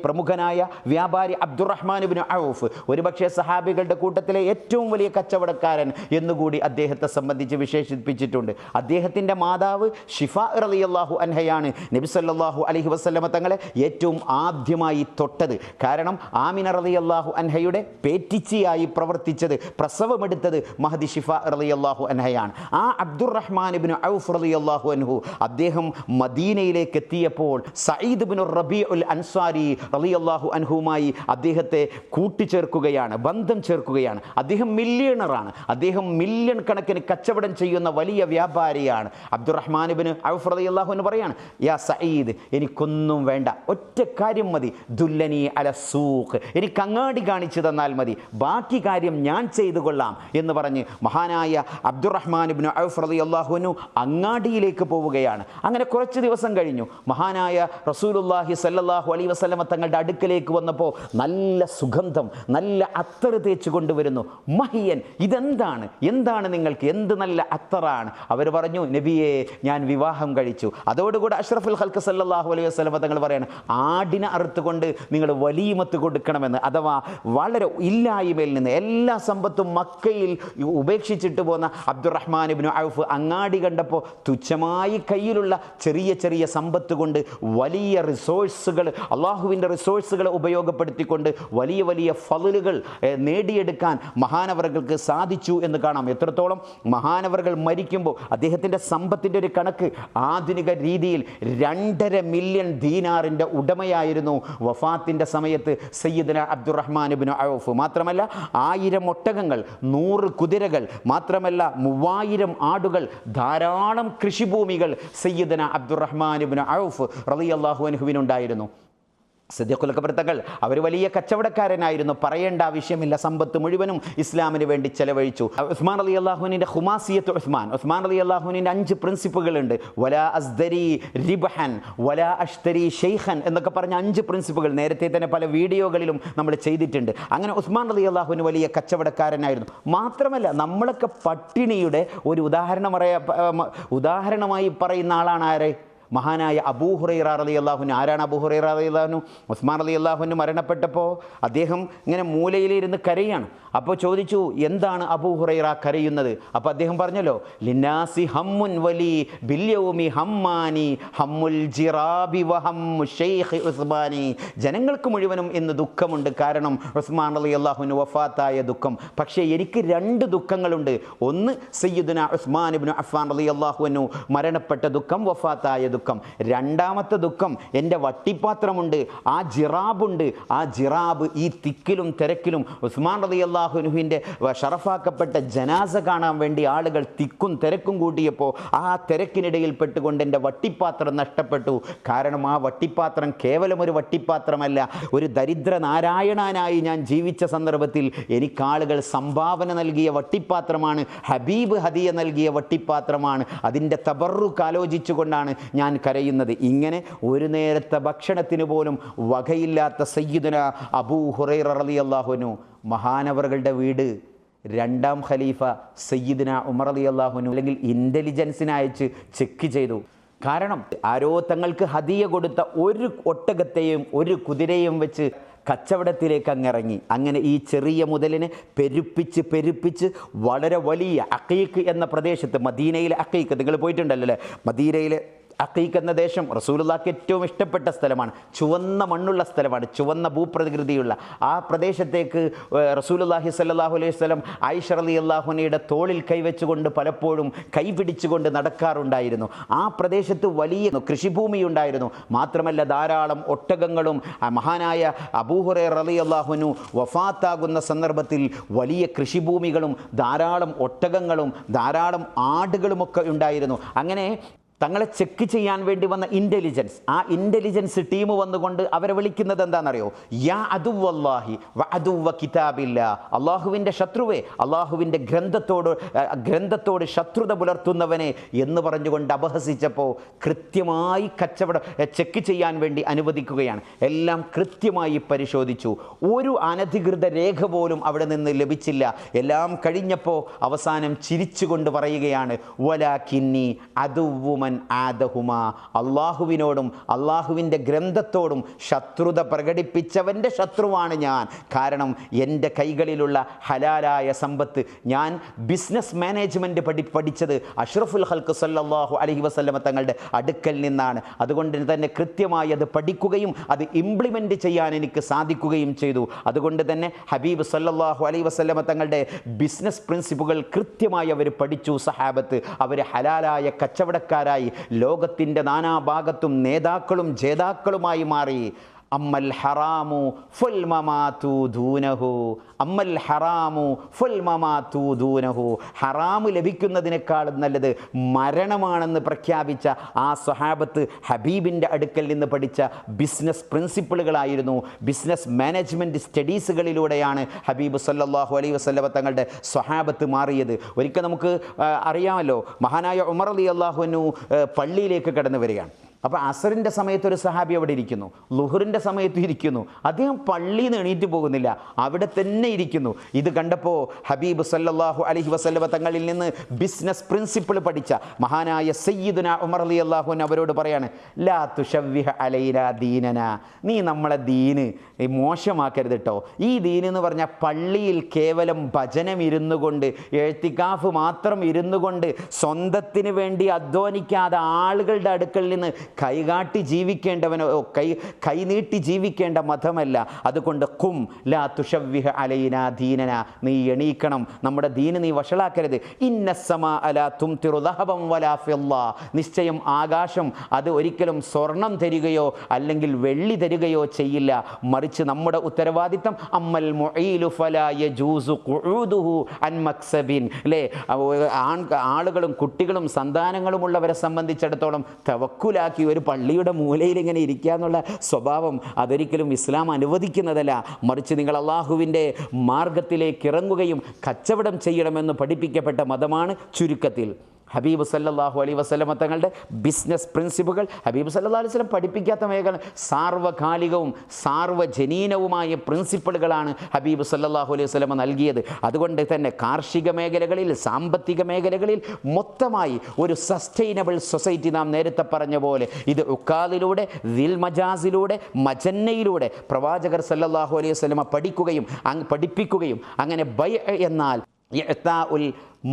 പ്രമുഖനായ വ്യാപാരി അബ്ദുറഹ്മാൻ ഇബ്നു ഔഫ്, ഒരുപക്ഷെ സഹാബികളുടെ കൂട്ടത്തിലെ ഏറ്റവും വലിയ കച്ചവടക്കാരൻ എന്നുകൂടി അദ്ദേഹത്തെ സംബന്ധിച്ച് വിശേഷിപ്പിച്ചിട്ടുണ്ട്. അദ്ദേഹത്തിൻ്റെ മാതാവ് ഷിഫ റളിയല്ലാഹു അൻഹയാണ് നബി സല്ലല്ലാഹു അലൈഹി വസല്ലമ തങ്ങളെ ഏറ്റവും ആദ്യമായി തൊട്ടത്. കാരണം ആമിന റളിയല്ലാഹു അൻഹയുടെ പേറ്റിച്ചിയായി പ്രവർത്തിച്ചത്, പ്രസവമെടുത്തത് മഹദി ഷിഫ റളിയല്ലാഹു അൻഹയാണ്. ആ അബ്ദുറഹ്മാൻ ഇബ്നു ഔഫ് റളിയല്ലാഹു അൻഹു അദ്ദേഹം മദീനയിലേക്ക് എത്തിയപ്പോൾ സഈദ് ഇബ്നു റബീഉൽ അൻസാരി റളിയല്ലാഹു അൻഹുമായി അദ്ദേഹത്തെ കൂട്ടിച്ചേർക്കുകയാണ്, ബന്ധം ചേർക്കുകയാണ്. അദ്ദേഹം മില്യണറാണ്, അദ്ദേഹം മില്യൺ കണക്കിന് കച്ചവടം ചെയ്യുന്ന വലിയ വ്യാപാരിയാണ്. അബ്ദുറഹ്മാൻ ഇബ്നു ഔഫ് റളിയല്ലാഹു അൻഹു പറയാണ്, യാ സഈദ്, എനിക്കൊന്നും വേണ്ട, ഒറ്റ കാര്യം മതി, ദുല്ലനി അല സൂഖ്, എനിക്ക് അങ്ങാടി കാണിച്ചു തന്നാൽ മതി, ബാക്കി കാര്യം ഞാൻ ചെയ്തു കൊള്ളാം എന്ന് പറഞ്ഞ് മഹാനായ അബ്ദുറഹ്മാൻ ഇബ്നു ഔഫ് റളിയല്ലാഹു അൻഹു അങ്ങാടിയിലേക്ക് പോവുകയാണ്. അങ്ങനെ കുറച്ച് ദിവസം കഴിഞ്ഞു. മഹാനായ റസൂലുള്ളാഹി സ്വല്ലല്ലാഹു അലൈഹി വസല്ലമ തങ്ങളുടെ അടുക്കലേക്ക് വന്നപ്പോൾ നല്ല സുഗന്ധം, നല്ല അത്തർ തേച്ച് കൊണ്ടുവരുന്നു. മഹിയൻ, ഇതെന്താണ്, എന്താണ് നിങ്ങൾക്ക്, എന്ത് നല്ല അത്തറാണ്? അവർ പറഞ്ഞു, നബിയെ, ഞാൻ വിവാഹം കഴിച്ചു. അതോടുകൂടി അഷ്റഫുൽ ഖൽഖ് സല്ലല്ലാഹു അലൈഹി വസല്ലമ തങ്ങൾ പറയാണ്, ആടിനെ അറുത്തുകൊണ്ട് നിങ്ങൾ വലീമത്ത് കൊടുക്കണമെന്ന്. അഥവാ വളരെ ഇല്ലായ്മയിൽ നിന്ന് എല്ലാ സമ്പത്തും മക്കയിൽ ഉപേക്ഷിച്ചിട്ട് പോന്ന അബ്ദുറഹ്മാൻ ഇബ്നു ഔഫ് അങ്ങാടി കണ്ടപ്പോൾ തുച്ഛമായി കയ്യിലുള്ള ചെറിയ ചെറിയ സമ്പത്ത് കൊണ്ട് വലിയ റിസോഴ്സുകൾ, അള്ളാഹുവിൻ്റെ റിസോഴ്സുകൾ ഉപയോഗപ്പെടുത്തിക്കൊണ്ട് വലിയ വലിയ ഫളുകൾ നേടിയെടുക്കാൻ മഹാനവറുകൾക്ക് സാധിച്ചു എന്ന് കാണാം. എത്രത്തോളം മഹാനവറുകൾ മരിക്കുമ്പോൾ അദ്ദേഹത്തിൻ്റെ സമ്പത്തിൻ്റെ ഒരു കണക്ക് ആധുനിക രീതിയിൽ 2.5 മില്യൺ ദീനാറിൻ്റെ ഉടമയായിരുന്നു വഫാത്തിൻ്റെ സമയത്ത് സയ്യിദന അബ്ദുറഹ്മാൻ ഇബ്നു ഔഫ്. മാത്രമല്ല 1000 ഒട്ടകങ്ങൾ, 100 കുതിരകൾ, മാത്രമല്ല 3000 ആടുകൾ, ധാരാളം കൃഷിഭൂമികൾ സയ്യിദന അബ്ദുറഹ്മാൻ ഇബ്നു ഔഫ് റളിയല്ലാഹു അൻഹുവിനുണ്ടായിരുന്നു. സിദ്ദീഖുൽ അക്ബർ തങ്ങൾ അവർ വലിയ കച്ചവടക്കാരനായിരുന്നു, പറയേണ്ട ആവശ്യമില്ല. സമ്പത്ത് മുഴുവനും ഇസ്ലാമിന് വേണ്ടി ചെലവഴിച്ചു. ഉസ്മാൻ റളിയല്ലാഹുവിൻ്റെ ഖുമാസിയത്ത് ഉസ്മാൻ റളിയല്ലാഹുവിൻ്റെ 5 പ്രിൻസിപ്പുകളുണ്ട്. വലാ അസ്ദരി റിബ്ഹൻ വലാ അഷ്തരി ഷെയ്ഖൻ എന്നൊക്കെ പറഞ്ഞ 5 പ്രിൻസിപ്പുകൾ നേരത്തെ തന്നെ പല വീഡിയോകളിലും നമ്മൾ ചെയ്തിട്ടുണ്ട്. അങ്ങനെ ഉസ്മാൻ റളിയല്ലാഹുവിന് വലിയ കച്ചവടക്കാരനായിരുന്നു. മാത്രമല്ല നമ്മളൊക്കെ പട്ടിണിയുടെ ഒരു ഉദാഹരണമായി പറയുന്ന ആളാണ് ആരെ? മഹാനായ അബൂ ഹുറൈറ റളിയല്ലാഹു അൻഹു. ആരാണ് അബൂ ഹുറൈറ റളിയല്ലാഹു അൻഹു? ഉസ്മാൻ റളിയല്ലാഹു അൻഹു മരണപ്പെട്ടപ്പോൾ അദ്ദേഹം ഇങ്ങനെ മൂലയിലിരുന്ന് കരയാണ്. അപ്പോൾ ചോദിച്ചു, എന്താണ് അബൂ ഹുറൈറ കരയുന്നത്? അപ്പോൾ അദ്ദേഹം പറഞ്ഞല്ലോ, ലിന്നാസി ഹമ്മുൻ വലി ബിൽയൗമി ഹമ്മാനി ഹമ്മുൽ ജിറാബി വഹമ്മു ശൈഖ് ഉസ്മാനി. ജനങ്ങൾക്ക് മുഴുവനും ഇന്ന് ദുഃഖമുണ്ട്, കാരണം ഉസ്മാൻ റളിയല്ലാഹു അൻഹു വഫാത്തായ ദുഃഖം. പക്ഷേ എനിക്ക് 2 ദുഃഖങ്ങളുണ്ട്. ഒന്ന് സയ്യിദുന ഉസ്മാൻ ഇബ്നു അഫ്ഫാൻ റളിയല്ലാഹു അൻഹു മരണപ്പെട്ട ദുഃഖം, വഫാത്തായ ദുഃഖം. രണ്ടാമത്തെ ദുഃഖം, എൻ്റെ വട്ടിപ്പാത്രമുണ്ട്, ആ ജിറാബുണ്ട്. ആ ജിറാബ് ഈ തിക്കിലും തിരക്കിലും ഉസ്മാൻ റളിയല്ലാഹു അൻഹുവിൻ്റെ ഷറഫാക്കപ്പെട്ട ജനാസ കാണാൻ വേണ്ടി ആളുകൾ തിക്കും തിരക്കും കൂട്ടിയപ്പോൾ ആ തിരക്കിനിടയിൽ പെട്ടുകൊണ്ട് എൻ്റെ വട്ടിപ്പാത്രം നഷ്ടപ്പെട്ടു. കാരണം ആ വട്ടിപ്പാത്രം കേവലം ഒരു വട്ടിപ്പാത്രമല്ല, ഒരു ദരിദ്ര നാരായണനായി ഞാൻ ജീവിച്ച സന്ദർഭത്തിൽ എനിക്കാളുകൾ സംഭാവന നൽകിയ വട്ടിപ്പാത്രമാണ്, ഹബീബ് ഹദിയ നൽകിയ വട്ടിപ്പാത്രമാണ്. അതിൻ്റെ തബറുക്ക് ആലോചിച്ചുകൊണ്ടാണ് ഞാൻ കരയുന്നത്. ഇങ്ങനെ ഒരു നേരത്തെ ഭക്ഷണത്തിന് പോലും വകയില്ലാത്ത സയ്യിദുന അബൂ ഹുറൈറ റളിയല്ലാഹു അൻഹു മഹാനവറുകളുടെ വീട് 2ാം ഖലീഫ സയ്യിദുന ഉമർ റളിയല്ലാഹു അൻഹു അല്ലെങ്കിൽ ഇൻ്റലിജൻസിനെ അയച്ച് ചെക്ക് ചെയ്തു. കാരണം ആരോ തങ്ങൾക്ക് ഹദിയ കൊടുത്ത ഒരു ഒട്ടകത്തെയും ഒരു കുതിരയും വെച്ച് കച്ചവടത്തിലേക്ക് അങ്ങിറങ്ങി. അങ്ങനെ ഈ ചെറിയ മുതലിനെ പെരുപ്പിച്ച് വളരെ വലിയ അഖീഖ് എന്ന പ്രദേശത്ത്, മദീനയിലെ അഖീഖ് നിങ്ങൾ പോയിട്ടുണ്ടല്ലോ അല്ലേ? മദീനയിലെ അഖീഖ് എന്ന ദേശം റസൂലുള്ളാഹിക്ക് ഏറ്റവും ഇഷ്ടപ്പെട്ട സ്ഥലമാണ്. ചുവന്ന മണ്ണുള്ള സ്ഥലമാണ്, ചുവന്ന ഭൂപ്രകൃതിയുള്ള ആ പ്രദേശത്തേക്ക് റസൂലുള്ളാഹി സ്വല്ലല്ലാഹു അലൈഹി വസല്ലം ആയിഷ റളിയല്ലാഹു അൻഹയുടെ തോളിൽ കൈവച്ചുകൊണ്ട് പലപ്പോഴും കൈപിടിച്ചുകൊണ്ട് നടക്കാറുണ്ടായിരുന്നു. ആ പ്രദേശത്ത് വലിയ കൃഷിഭൂമി ഉണ്ടായിരുന്നു. മാത്രമല്ല ധാരാളം ഒട്ടകങ്ങളും. മഹാനായ അബൂ ഹുറൈറ റളിയല്ലാഹു അൻഹു വഫാത്താകുന്ന സന്ദർഭത്തിൽ വലിയ കൃഷിഭൂമികളും ധാരാളം ഒട്ടകങ്ങളും ധാരാളം ആടുകളുമൊക്കെ ഉണ്ടായിരുന്നു. അങ്ങനെ തങ്ങളെ ചെക്ക് ചെയ്യാൻ വേണ്ടി വന്ന ഇൻ്റലിജൻസ്, ആ ഇൻ്റലിജൻസ് ടീം വന്നുകൊണ്ട് അവരെ വിളിക്കുന്നത് എന്താണെന്നറിയോ? യാ അദുവല്ലാഹി വ അദുവ കിതാബില്ലാ, അള്ളാഹുവിൻ്റെ ശത്രുവേ, അള്ളാഹുവിൻ്റെ ഗ്രന്ഥത്തോട് ശത്രുത പുലർത്തുന്നവനെ എന്ന് പറഞ്ഞുകൊണ്ട് അപഹസിച്ചപ്പോൾ കൃത്യമായി ചെക്ക് ചെയ്യാൻ വേണ്ടി അനുവദിക്കുകയാണ്. എല്ലാം കൃത്യമായി പരിശോധിച്ചു. ഒരു അനധികൃത രേഖ പോലും അവിടെ നിന്ന് ലഭിച്ചില്ല. എല്ലാം കഴിഞ്ഞപ്പോൾ അവസാനം ചിരിച്ചുകൊണ്ട് പറയുകയാണ്, വലാകിന്നി അദുവ്വു വമൻ ആദഹുമാ, അള്ളാഹുവിനോടും അള്ളാഹുവിൻ്റെ ഗ്രന്ഥത്തോടും ശത്രുത പ്രകടിപ്പിച്ചവൻ്റെ ശത്രുവാണ് ഞാൻ. കാരണം എൻ്റെ കൈകളിലുള്ള ഹലാലായ സമ്പത്ത്, ഞാൻ ബിസിനസ് മാനേജ്മെൻറ്റ് പഠിച്ചത് അഷ്റഫുൽ ഖൽഖ് സല്ലല്ലാഹു അലൈഹി വസല്ലമ തങ്ങളുടെ അടുക്കൽ നിന്നാണ്. അതുകൊണ്ട് തന്നെ കൃത്യമായി അത് പഠിക്കുകയും അത് ഇംപ്ലിമെൻ്റ് ചെയ്യാൻ എനിക്ക് സാധിക്കുകയും ചെയ്തു. അതുകൊണ്ട് തന്നെ ഹബീബ് സല്ലല്ലാഹു അലൈഹി വസല്ലമ തങ്ങളുടെ ബിസിനസ് പ്രിൻസിപ്പുകൾ കൃത്യമായി അവർ പഠിച്ചു. സഹാബത്ത് അവർ ഹലാലായ കച്ചവടക്കാരായി ലോകത്തിൻ്റെ നാനാഭാഗത്തും നേതാക്കളും ജേതാക്കളുമായി മാറി. അമ്മൽ ഹറാമു ഫുൽ മമാതു ദൂനഹു, അമ്മൽ ഹറാമു ഫുൽ മമാതു ദൂനഹു, ഹറാമു ലഭിക്കുന്നതിനേക്കാളും നല്ലത് മരണമാണെന്ന് പ്രഖ്യാപിച്ച ആ സ്വഹാബത്ത് ഹബീബിൻ്റെ അടുക്കൽ നിന്ന് പഠിച്ച ബിസിനസ് പ്രിൻസിപ്പിളുകളായിരുന്നു. ബിസിനസ് മാനേജ്മെൻറ്റ് സ്റ്റഡീസുകളിലൂടെയാണ് ഹബീബ് സല്ലല്ലാഹു അലൈഹി വസല്ലമ തങ്ങളുടെ സ്വഹാബത്ത് മാറിയത്. ഒരിക്കൽ നമുക്ക് അറിയാമല്ലോ, മഹാനായ ഉമർ റളിയല്ലാഹു അൻഹു പള്ളിയിലേക്ക് കടന്നു വരികയാണ്. അപ്പോൾ അസറിൻ്റെ സമയത്ത് ഒരു സഹാബി അവിടെ ഇരിക്കുന്നു, ലുഹറിൻ്റെ സമയത്ത് ഇരിക്കുന്നു. അദ്ദേഹം പള്ളിയിൽ നിന്ന് എണീറ്റ് പോകുന്നില്ല, അവിടെ തന്നെ ഇരിക്കുന്നു. ഇത് കണ്ടപ്പോൾ ഹബീബ് സല്ലല്ലാഹു അലൈഹി വസല്ലമ തങ്ങളിൽ നിന്ന് ബിസിനസ് പ്രിൻസിപ്പിൾ പഠിച്ച മഹാനായ സയ്യിദുന ഉമർ റളിയല്ലാഹു അൻഹു അവരോട് പറയാണ്, ലാ തുശവ്വിഹ അലൈനാ ദീനന, നീ നമ്മളെ ദീന് മോശമാക്കരുത് കേട്ടോ. ഈ ദീന് എന്ന് പറഞ്ഞാൽ പള്ളിയിൽ കേവലം ഭജനം ഇരുന്നു കൊണ്ട്, എഴുത്തിക്കാഫ് മാത്രം ഇരുന്നു കൊണ്ട്, സ്വന്തത്തിന് വേണ്ടി അധ്വാനിക്കാതെ ആളുകളുടെ അടുക്കൽ നിന്ന് കൈകാട്ടി ജീവിക്കേണ്ടവനോ കൈനീട്ടി ജീവിക്കേണ്ട മതമല്ല. അതുകൊണ്ട് ഖും ലാ തുശവ്വിഹ അലൈനാ ദീനന, നീ എണീക്കണം, നമ്മുടെ ദീന് നീ വഷളാക്കരുത്. ഇന്നസ്സമാ ലാ തുംതിറു ദഹബൻ വലാ ഫിദ്ദ, നിശ്ചയം ആകാശം അത് ഒരിക്കലും സ്വർണം തരികയോ അല്ലെങ്കിൽ വെള്ളി തരികയോ ചെയ്യില്ല. മറിച്ച് നമ്മുടെ ഉത്തരവാദിത്തം അമ്മൽ മുഈലു ഫലാ യജൂസു ഖുഊദുഹു അൻ മക്സബിൻ, അല്ലേ? ആളുകളും കുട്ടികളും സന്താനങ്ങളുമുള്ളവരെ സംബന്ധിച്ചിടത്തോളം തവക്കുലാക്കി ഒരു പള്ളിയുടെ മൂലയിൽ ഇങ്ങനെ ഇരിക്കുക എന്നുള്ള സ്വഭാവം അതൊരിക്കലും ഇസ്ലാം അനുവദിക്കുന്നതല്ല. മറിച്ച് നിങ്ങൾ അള്ളാഹുവിൻ്റെ മാർഗത്തിലേക്ക് ഇറങ്ങുകയും കച്ചവടം ചെയ്യണമെന്ന് പഠിപ്പിക്കപ്പെട്ട മതമാണ് ചുരുക്കത്തിൽ. ഹബീബ് സല്ലല്ലാഹു അലൈഹി വസല്ലമ തങ്ങളുടെ ബിസിനസ് പ്രിൻസിപ്പുകൾ ഹബീബ് സല്ലല്ലാഹു അലൈഹി വസല്ലം പഠിപ്പിക്കാത്ത മേഖല സാർവകാലികവും സാർവജനീനവുമായ പ്രിൻസിപ്പിളുകളാണ് ഹബീബ് സല്ലല്ലാഹു അലൈഹി വസല്ലമ നൽകിയത്. അതുകൊണ്ട് തന്നെ കാർഷിക മേഖലകളിൽ, സാമ്പത്തിക മേഖലകളിൽ മൊത്തമായി ഒരു സസ്റ്റൈനബിൾ സൊസൈറ്റി, നാം നേരത്തെ പറഞ്ഞ പോലെ ഇത് ഉക്കാദിലൂടെ, ദിൽ മജാസിലൂടെ, മജന്നയിലൂടെ പ്രവാചകർ സല്ലല്ലാഹു അലൈഹി വസല്ലമ പഠിപ്പിക്കുകയും അങ്ങനെ ബൈ എന്നാൽ ഇഅ്താഉൽ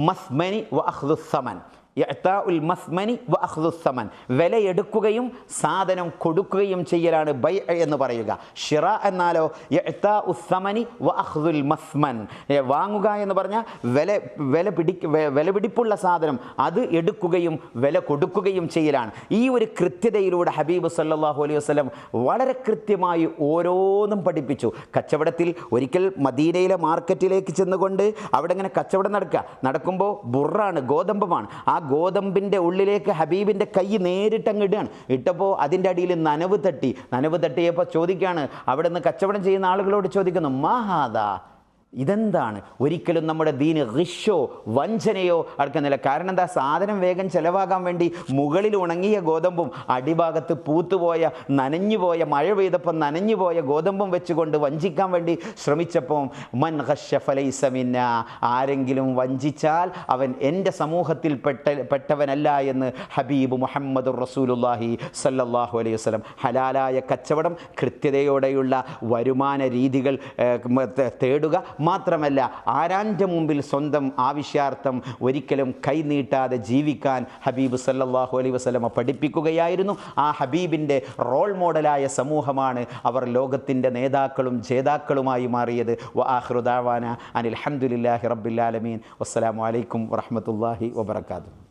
മസ്മനി വ അഖ്ദുസ് സമൻ, ഇഅ്താഉൽ മസ്മനി വ അഖ്ദുസ് സമൻ, വിലയെടുക്കുകയും സാധനം കൊടുക്കുകയും ചെയ്യലാണ് ബൈ എന്ന് പറയുക. ഷിറ എന്നാലോ ഇഅ്താഉസ് സമനി വ അഖ്ദുൽ മസ്മൻ, വാങ്ങുക എന്ന് പറഞ്ഞാൽ വിലപിടിപ്പുള്ള സാധനം അത് എടുക്കുകയും വില കൊടുക്കുകയും ചെയ്യലാണ്. ഈ ഒരു കൃത്യതയിലൂടെ ഹബീബ് സല്ലല്ലാഹു അലൈഹി വസല്ലം വളരെ കൃത്യമായി ഓരോന്നും പഠിപ്പിച്ചു. കച്ചവടത്തിൽ ഒരിക്കൽ മദീനയിലെ മാർക്കറ്റിലേക്ക് ചെന്നുകൊണ്ട് അവിടെ ഇങ്ങനെ കച്ചവടം നടക്കുമ്പോൾ ബുറാണ്, ഗോതമ്പമാണ്. ആ ഗോതമ്പിൻ്റെ ഉള്ളിലേക്ക് ഹബീബിൻ്റെ കൈ നേരിട്ടങ്ങ് ഇടുകയാണ്. ഇട്ടപ്പോൾ അതിൻ്റെ അടിയിൽ നനവ് തട്ടിയപ്പോൾ ചോദിക്കുകയാണ്, അവിടെ നിന്ന് കച്ചവടം ചെയ്യുന്ന ആളുകളോട് ചോദിക്കുന്നു, മാഹാദാ, ഇതെന്താണ്? ഒരിക്കലും നമ്മുടെ ദീന് റിഷോ വഞ്ചനയോ അടുക്കുന്നില്ല. കാരണം എന്താ? സാധനം വേഗം ചിലവാകാൻ വേണ്ടി മുകളിൽ ഉണങ്ങിയ ഗോതമ്പും അടിഭാഗത്ത് പൂത്തുപോയ നനഞ്ഞുപോയ, മഴ പെയ്തപ്പോൾ നനഞ്ഞുപോയ ഗോതമ്പും വെച്ചുകൊണ്ട് വഞ്ചിക്കാൻ വേണ്ടി ശ്രമിച്ചപ്പോൾ മൻ ഖശ്ശ ഫലൈസ മിന്നാ, ആരെങ്കിലും വഞ്ചിച്ചാൽ അവൻ എൻ്റെ സമൂഹത്തിൽ പെട്ടവനല്ല എന്ന് ഹബീബ് മുഹമ്മദുർ റസൂലുള്ളാഹി സല്ലല്ലാഹു അലൈഹി വസല്ലം. ഹലാലായ കച്ചവടം, കൃത്യതയോടെയുള്ള വരുമാന രീതികൾ തേടുക മാത്രമല്ല, ആരാൻ്റെ മുമ്പിൽ സ്വന്തം ആവശ്യാർത്ഥം ഒരിക്കലും കൈനീട്ടാതെ ജീവിക്കാൻ ഹബീബ് സല്ലല്ലാഹു അലൈഹി വസല്ലമ പഠിപ്പിക്കുകയായിരുന്നു. ആ ഹബീബിൻ്റെ റോൾ മോഡലായ സമൂഹമാണ് അവർ ലോകത്തിൻ്റെ നേതാക്കളും ജേതാക്കളുമായി മാറിയത്. വ ആഖിറു ദഅവാന അനിൽ ഹംദുലില്ലാഹി റബ്ബിൽ ആലമീൻ. വസ്സലാമു അലൈക്കും വറഹ്മത്തുള്ളാഹി വബറകാതുഹു.